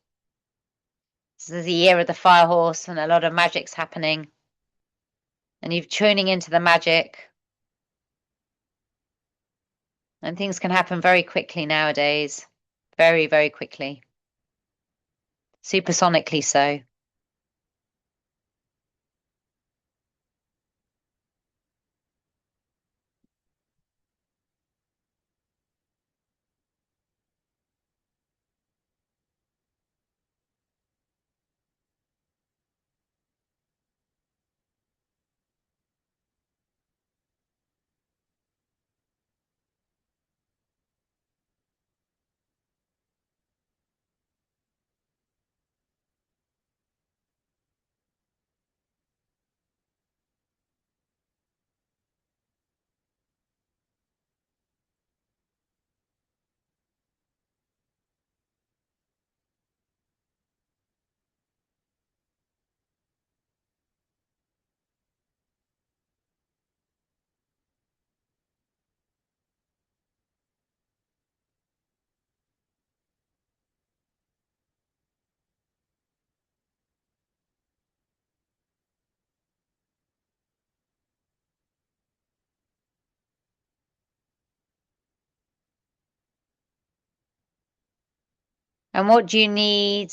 This is the year of the fire horse and a lot of magic's happening. And you're tuning into the magic. And things can happen very quickly nowadays. Very, very quickly. Supersonically so. And what do you need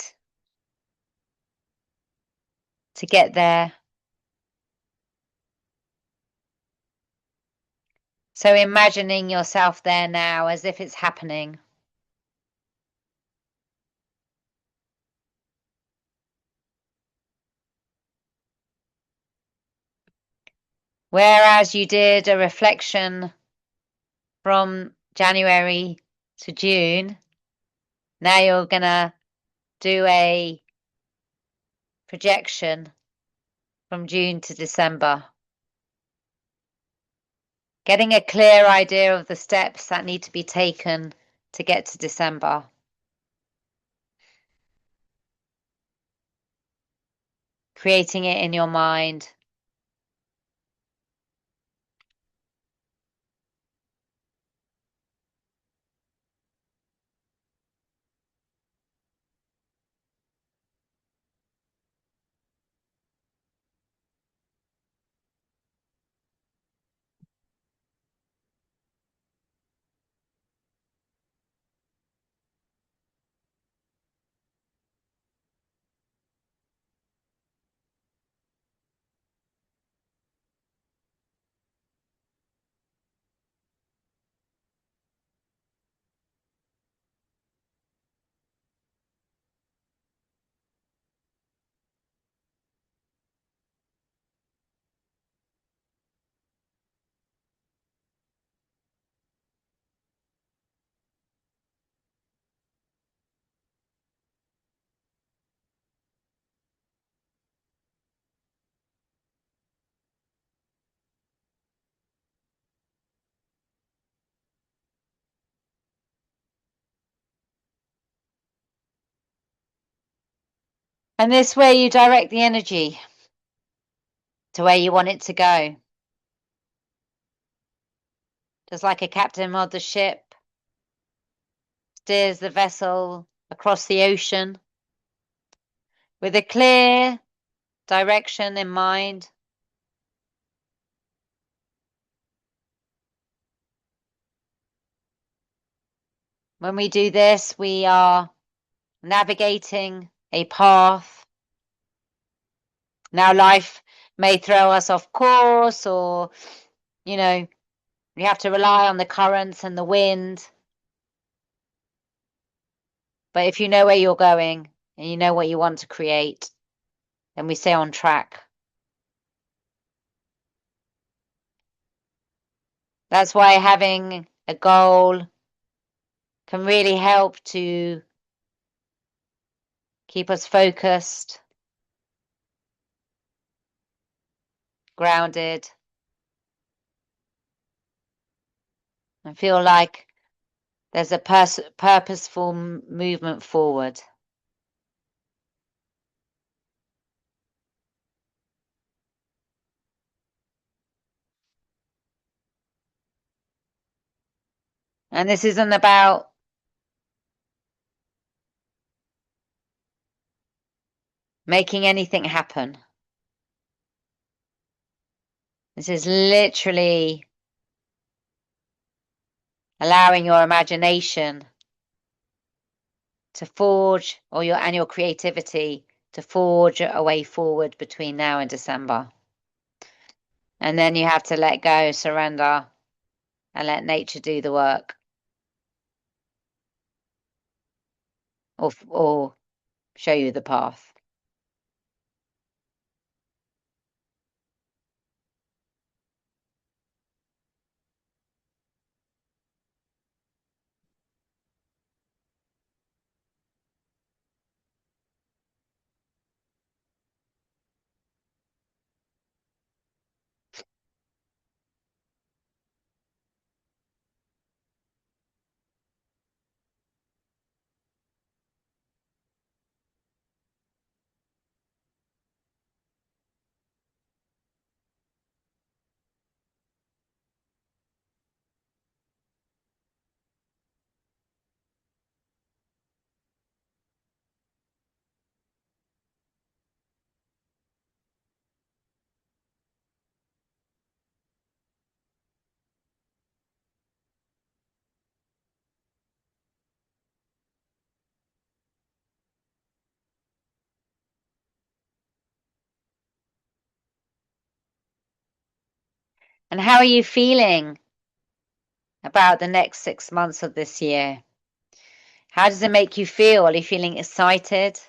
to get there? So imagining yourself there now as if it's happening. Whereas you did a reflection from January to June, now you're going to do a projection from June to December. Getting a clear idea of the steps that need to be taken to get to December. Creating it in your mind. And this way you direct the energy to where you want it to go. Just like a captain of the ship steers the vessel across the ocean with a clear direction in mind. When we do this, we are navigating a path. Now, life may throw us off course, or, you know, we have to rely on the currents and the wind. But if you know where you're going and you know what you want to create, then we stay on track. That's why having a goal can really help to keep us focused, grounded, and feel like there's a purposeful movement forward. And this isn't about making anything happen. This is literally allowing your imagination to forge, or your creativity to forge a way forward between now and December. And then you have to let go, surrender, and let nature do the work, or show you the path. And how are you feeling about the next 6 months of this year? How does it make you feel? Are you feeling excited?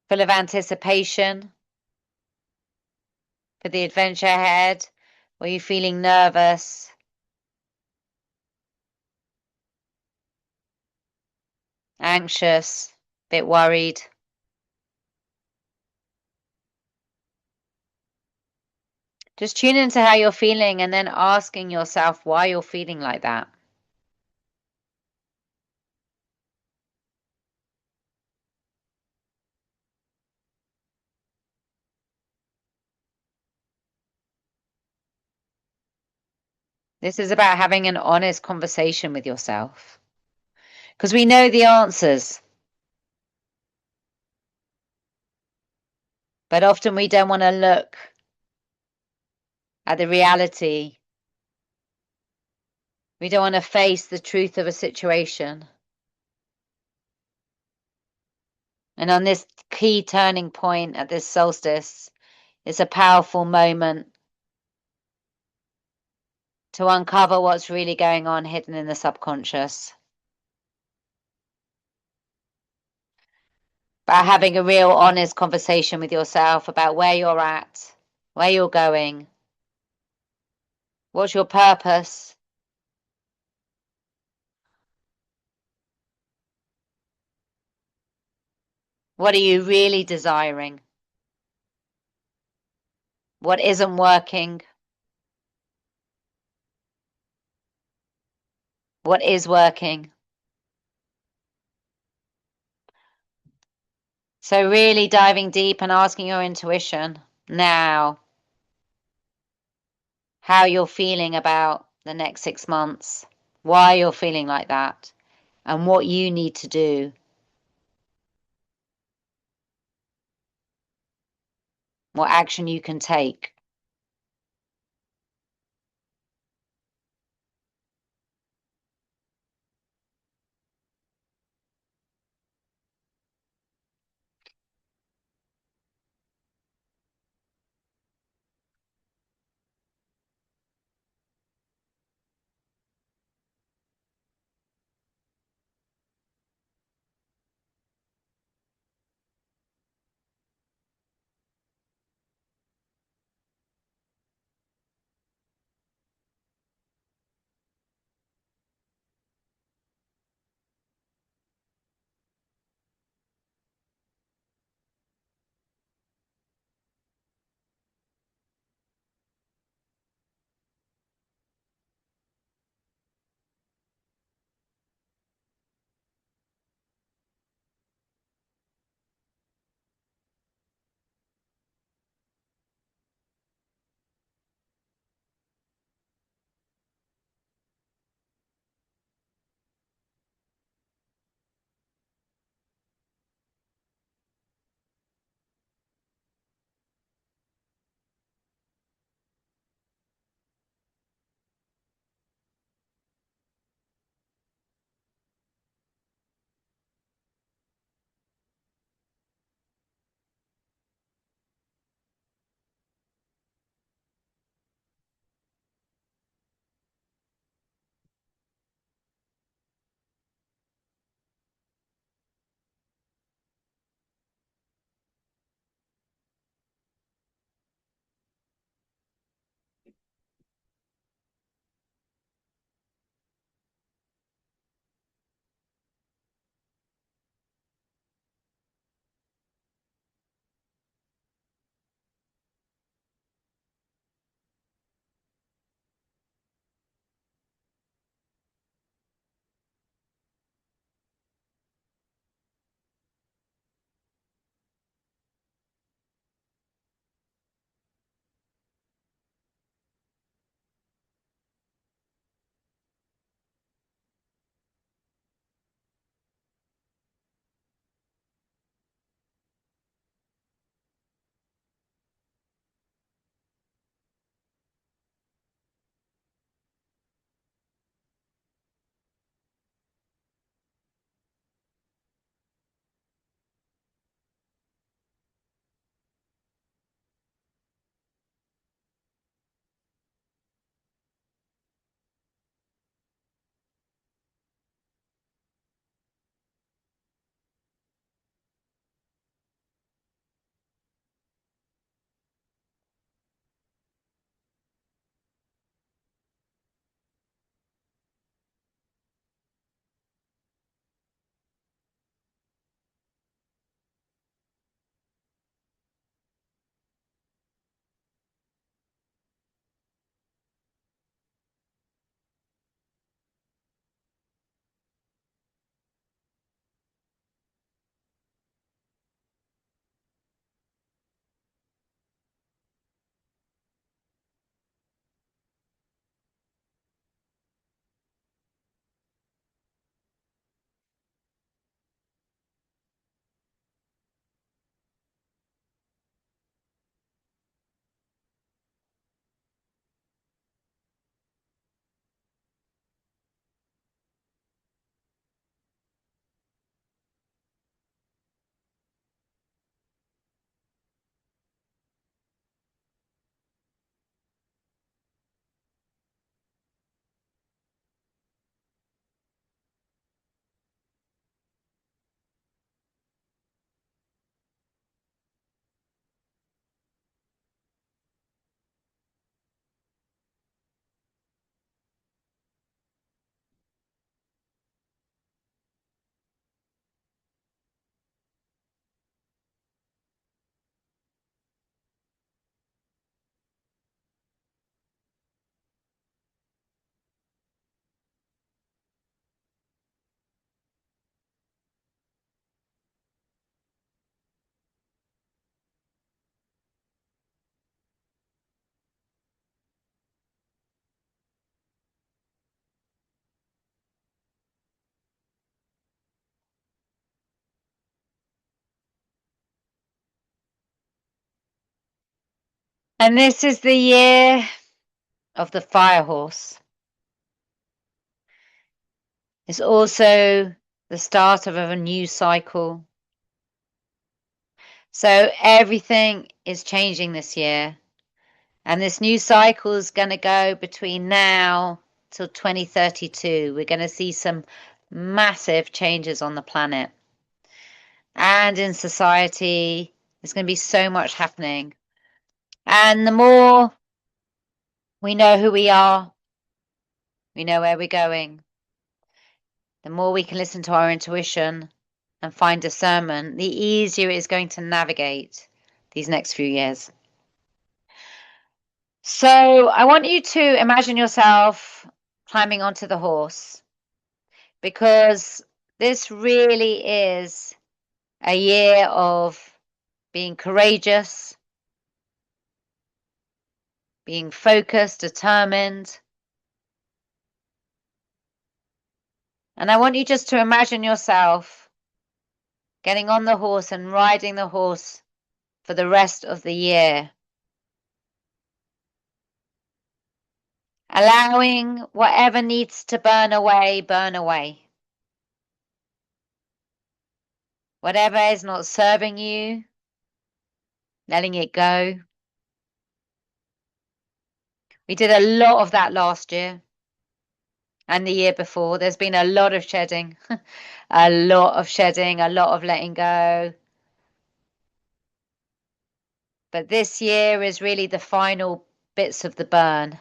Full of anticipation for the adventure ahead? Or are you feeling nervous, anxious, a bit worried? Just tune into how you're feeling and then asking yourself why you're feeling like that. This is about having an honest conversation with yourself, because we know the answers, but often we don't want to look at the reality. We don't want to face the truth of a situation. And on this key turning point at this solstice, it's a powerful moment to uncover what's really going on hidden in the subconscious. About having a real honest conversation with yourself about where you're at, where you're going, what's your purpose, what are you really desiring, what isn't working, what is working. So, really diving deep and asking your intuition now how you're feeling about the next 6 months, why you're feeling like that, and what you need to do. What action you can take. And this is the year of the fire horse. It's also the start of a new cycle. So everything is changing this year. And this new cycle is going to go between now till 2032. We're going to see some massive changes on the planet and in society. There's going to be so much happening. And the more we know who we are, we know where we're going, the more we can listen to our intuition and find discernment, the easier it is going to navigate these next few years. So I want you to imagine yourself climbing onto the horse, because this really is a year of being courageous, being focused, determined. And I want you just to imagine yourself getting on the horse and riding the horse for the rest of the year. Allowing whatever needs to burn away, burn away. Whatever is not serving you, letting it go. We did a lot of that last year and the year before. There's been a lot of shedding, a lot of shedding, a lot of letting go. But this year is really the final bits of the burn.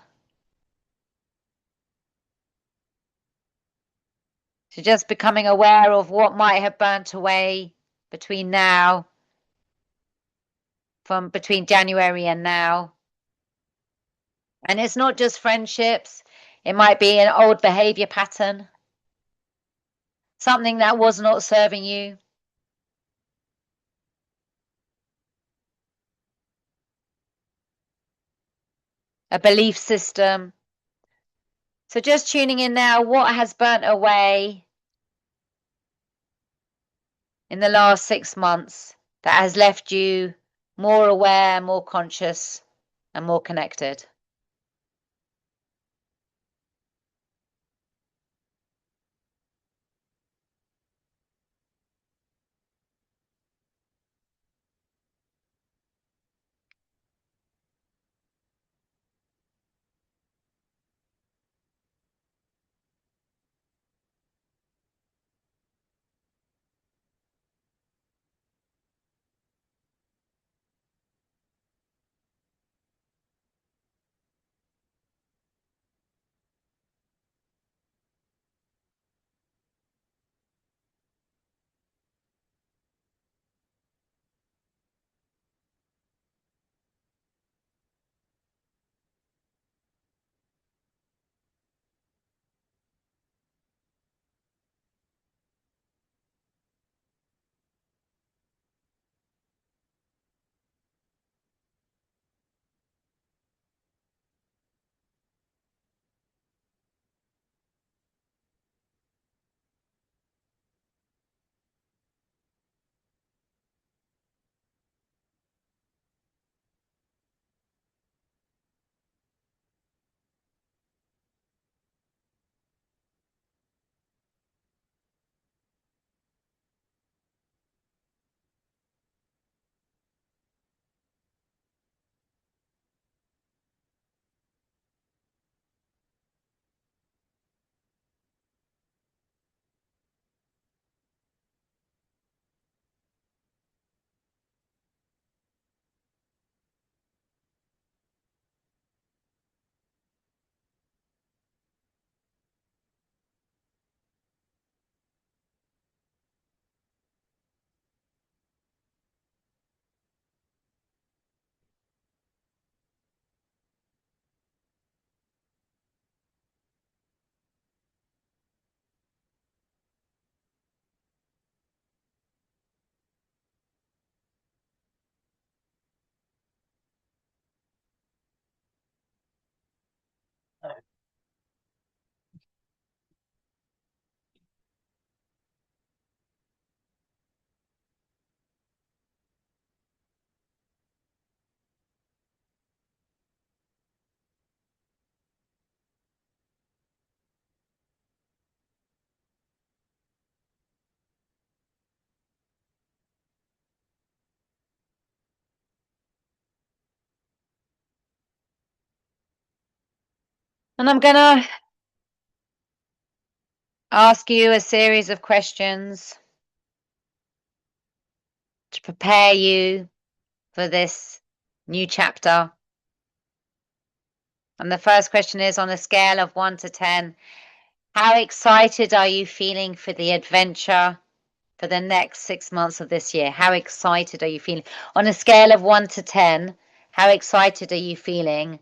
So just becoming aware of what might have burnt away between now, from between January and now. And it's not just friendships. It might be an old behavior pattern, something that was not serving you. A belief system. So just tuning in now, what has burnt away in the last 6 months that has left you more aware, more conscious, and more connected? And I'm going to ask you a series of questions to prepare you for this new chapter. And the first question is, on a scale of 1 to 10, how excited are you feeling for the adventure for the next 6 months of this year? How excited are you feeling? On a scale of 1 to 10, how excited are you feeling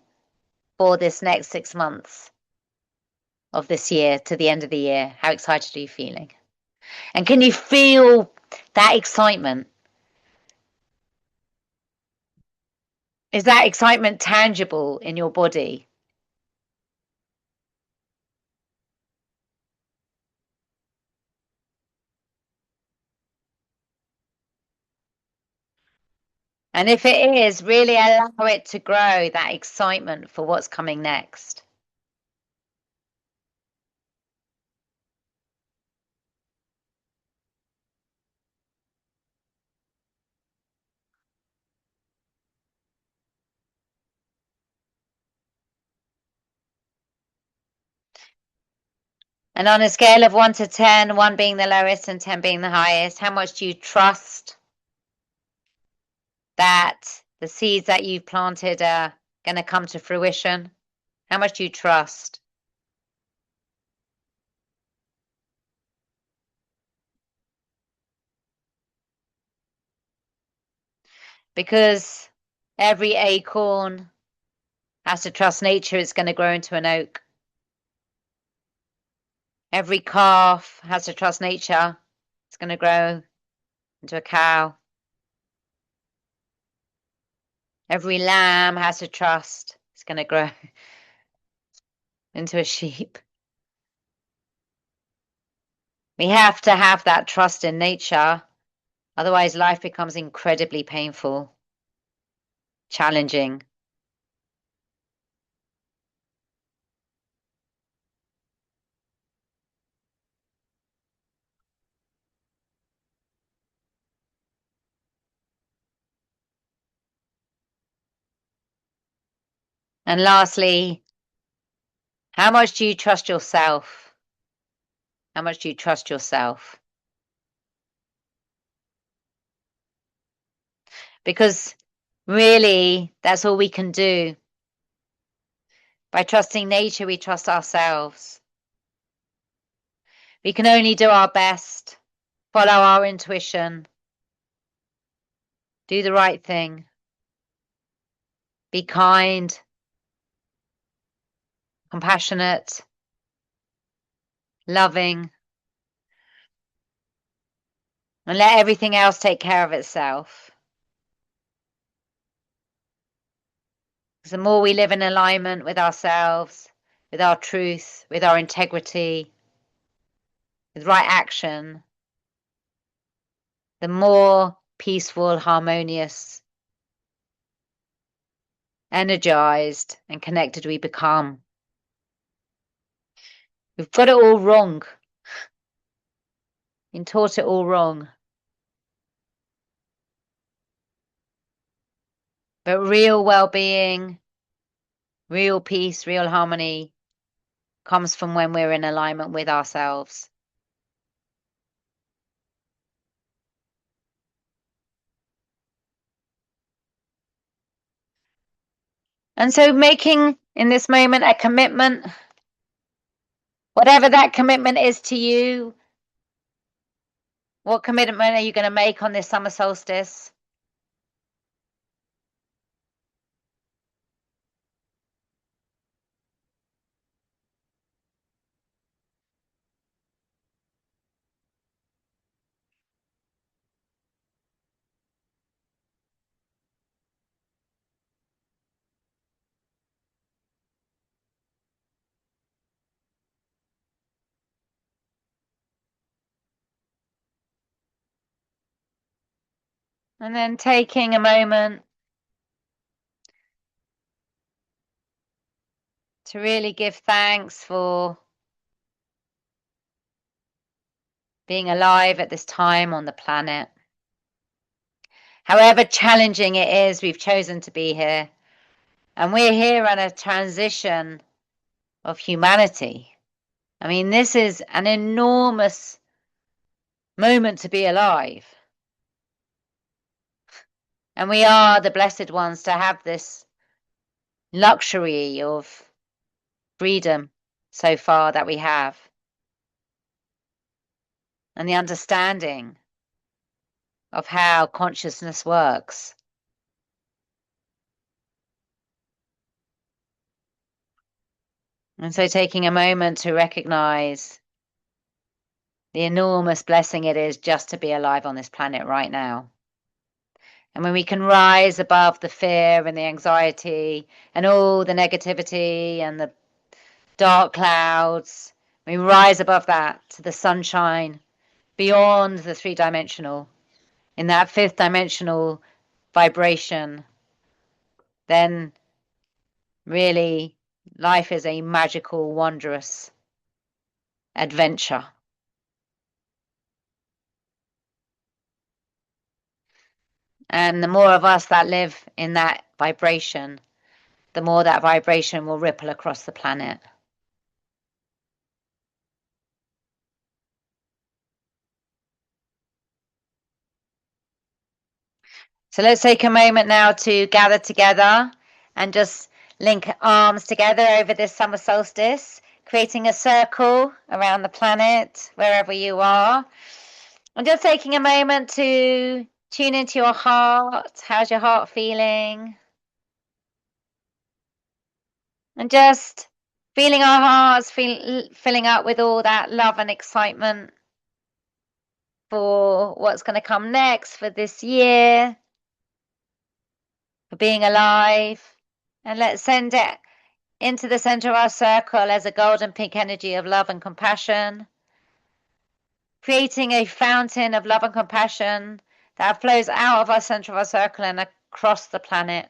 for this next 6 months of this year to the end of the year? How excited are you feeling? And can you feel that excitement? Is that excitement tangible in your body? And if it is, really allow it to grow, that excitement for what's coming next. And on a scale of 1 to 10, 1 being the lowest and 10 being the highest, how much do you trust that the seeds that you've planted are going to come to fruition? How much do you trust? Because every acorn has to trust nature it's going to grow into an oak. Every calf has to trust nature it's going to grow into a cow. Every lamb has to trust it's going to grow into a sheep. We have to have that trust in nature. Otherwise, life becomes incredibly painful, challenging. And lastly, how much do you trust yourself? How much do you trust yourself? Because really, that's all we can do. By trusting nature, we trust ourselves. We can only do our best, follow our intuition, do the right thing, be kind, compassionate, loving, and let everything else take care of itself. Because the more we live in alignment with ourselves, with our truth, with our integrity, with right action, the more peaceful, harmonious, energized, and connected we become. We've got it all wrong, been taught it all wrong. But real well-being, real peace, real harmony comes from when we're in alignment with ourselves. And so making in this moment a commitment, whatever that commitment is to you, what commitment are you going to make on this summer solstice? And then taking a moment to really give thanks for being alive at this time on the planet. However challenging it is, we've chosen to be here. And we're here on a transition of humanity. I mean, this is an enormous moment to be alive. And we are the blessed ones to have this luxury of freedom so far that we have, and the understanding of how consciousness works. And so taking a moment to recognize the enormous blessing it is just to be alive on this planet right now. And when we can rise above the fear and the anxiety and all the negativity and the dark clouds, we rise above that to the sunshine beyond the three-dimensional, in that fifth dimensional vibration, then really life is a magical, wondrous adventure. And the more of us that live in that vibration, the more that vibration will ripple across the planet. So let's take a moment now to gather together and just link arms together over this summer solstice, creating a circle around the planet, wherever you are. And just taking a moment to tune into your heart. How's your heart feeling? And just feeling our hearts filling up with all that love and excitement for what's going to come next for this year, for being alive. And let's send it into the center of our circle as a golden pink energy of love and compassion, creating a fountain of love and compassion that flows out of our center of our circle and across the planet.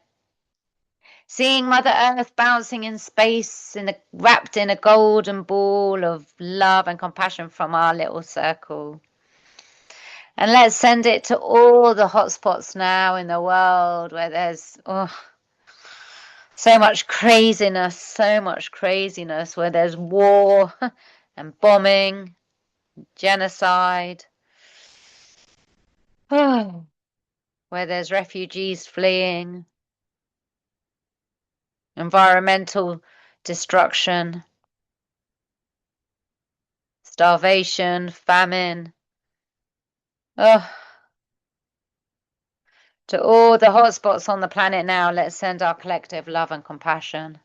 Seeing Mother Earth bouncing in space, wrapped in a golden ball of love and compassion from our little circle. And let's send it to all the hotspots now in the world where there's so much craziness, where there's war and bombing, genocide, where there's refugees fleeing, environmental destruction, starvation, famine. To all the hotspots on the planet now, let's send our collective love and compassion.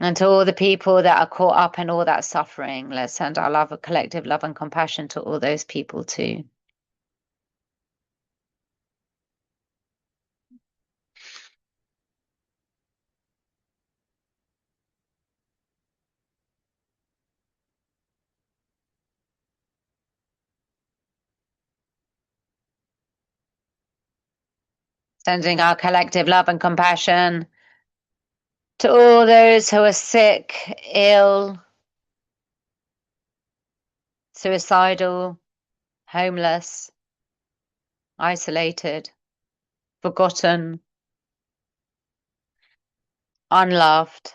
And to all the people that are caught up in all that suffering, let's send our collective love and compassion to all those people too. Sending our collective love and compassion to all those who are sick, ill, suicidal, homeless, isolated, forgotten, unloved.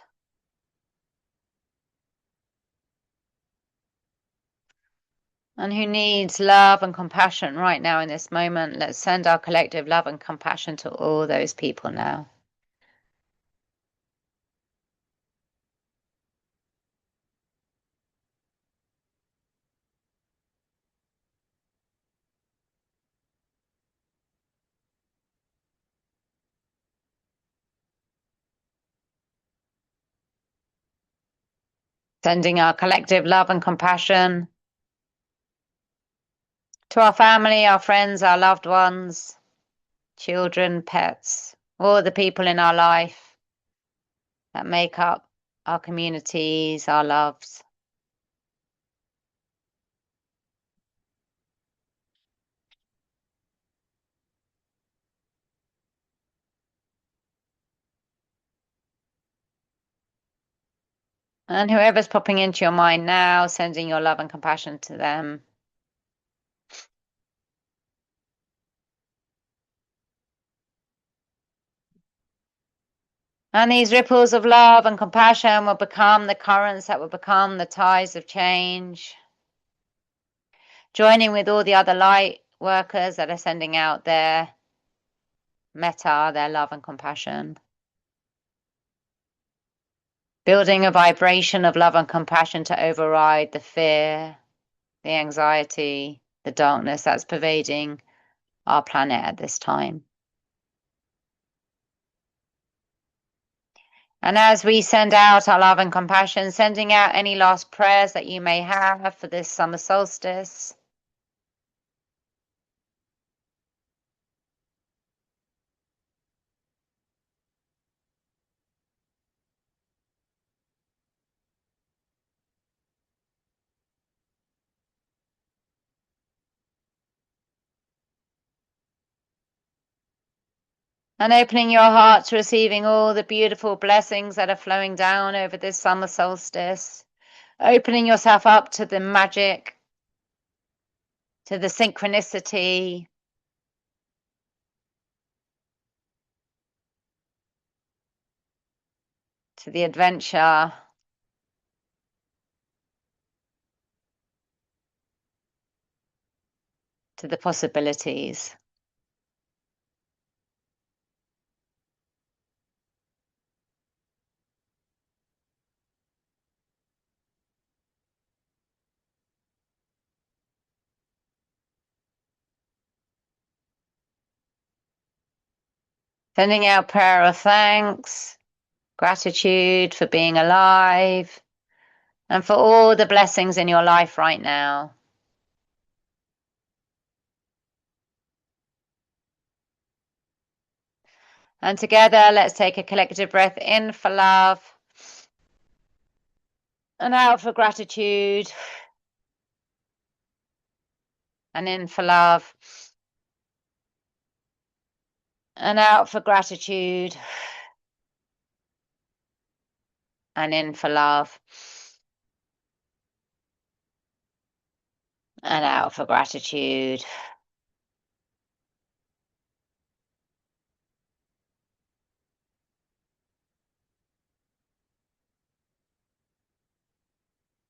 And who needs love and compassion right now in this moment. Let's send our collective love and compassion to all those people now. Sending our collective love and compassion to our family, our friends, our loved ones, children, pets, all the people in our life that make up our communities, our loves. And whoever's popping into your mind now, sending your love and compassion to them. And these ripples of love and compassion will become the currents that will become the tides of change. Joining with all the other light workers that are sending out their metta, their love and compassion. Building a vibration of love and compassion to override the fear, the anxiety, the darkness that's pervading our planet at this time. And as we send out our love and compassion, sending out any last prayers that you may have for this summer solstice. And opening your heart to receiving all the beautiful blessings that are flowing down over this summer solstice. Opening yourself up to the magic, to the synchronicity, to the adventure, to the possibilities. Sending out prayer of thanks, gratitude for being alive, and for all the blessings in your life right now. And together, let's take a collective breath in for love and out for gratitude and in for love and out for gratitude and in for love and out for gratitude.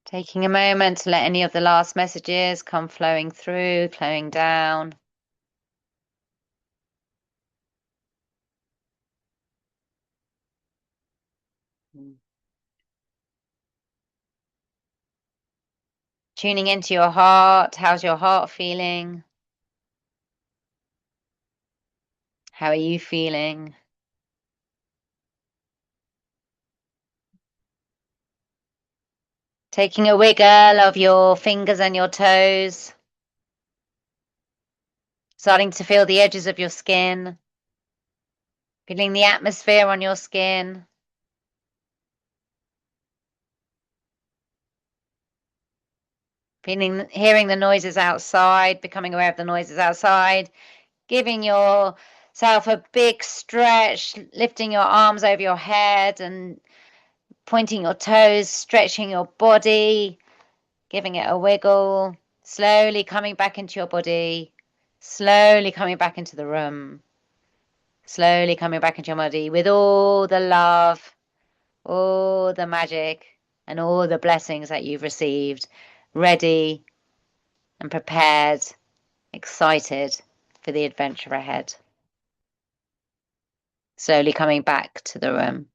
Taking a moment to let any of the last messages come flowing through, flowing down. Tuning into your heart. How's your heart feeling? How are you feeling? Taking a wiggle of your fingers and your toes. Starting to feel the edges of your skin. Feeling the atmosphere on your skin. Hearing the noises outside, becoming aware of the noises outside. Giving yourself a big stretch, lifting your arms over your head and pointing your toes, stretching your body, giving it a wiggle, slowly coming back into your body, slowly coming back into the room, slowly coming back into your body with all the love, all the magic, and all the blessings that you've received, ready and prepared, excited for the adventure ahead. Slowly coming back to the room.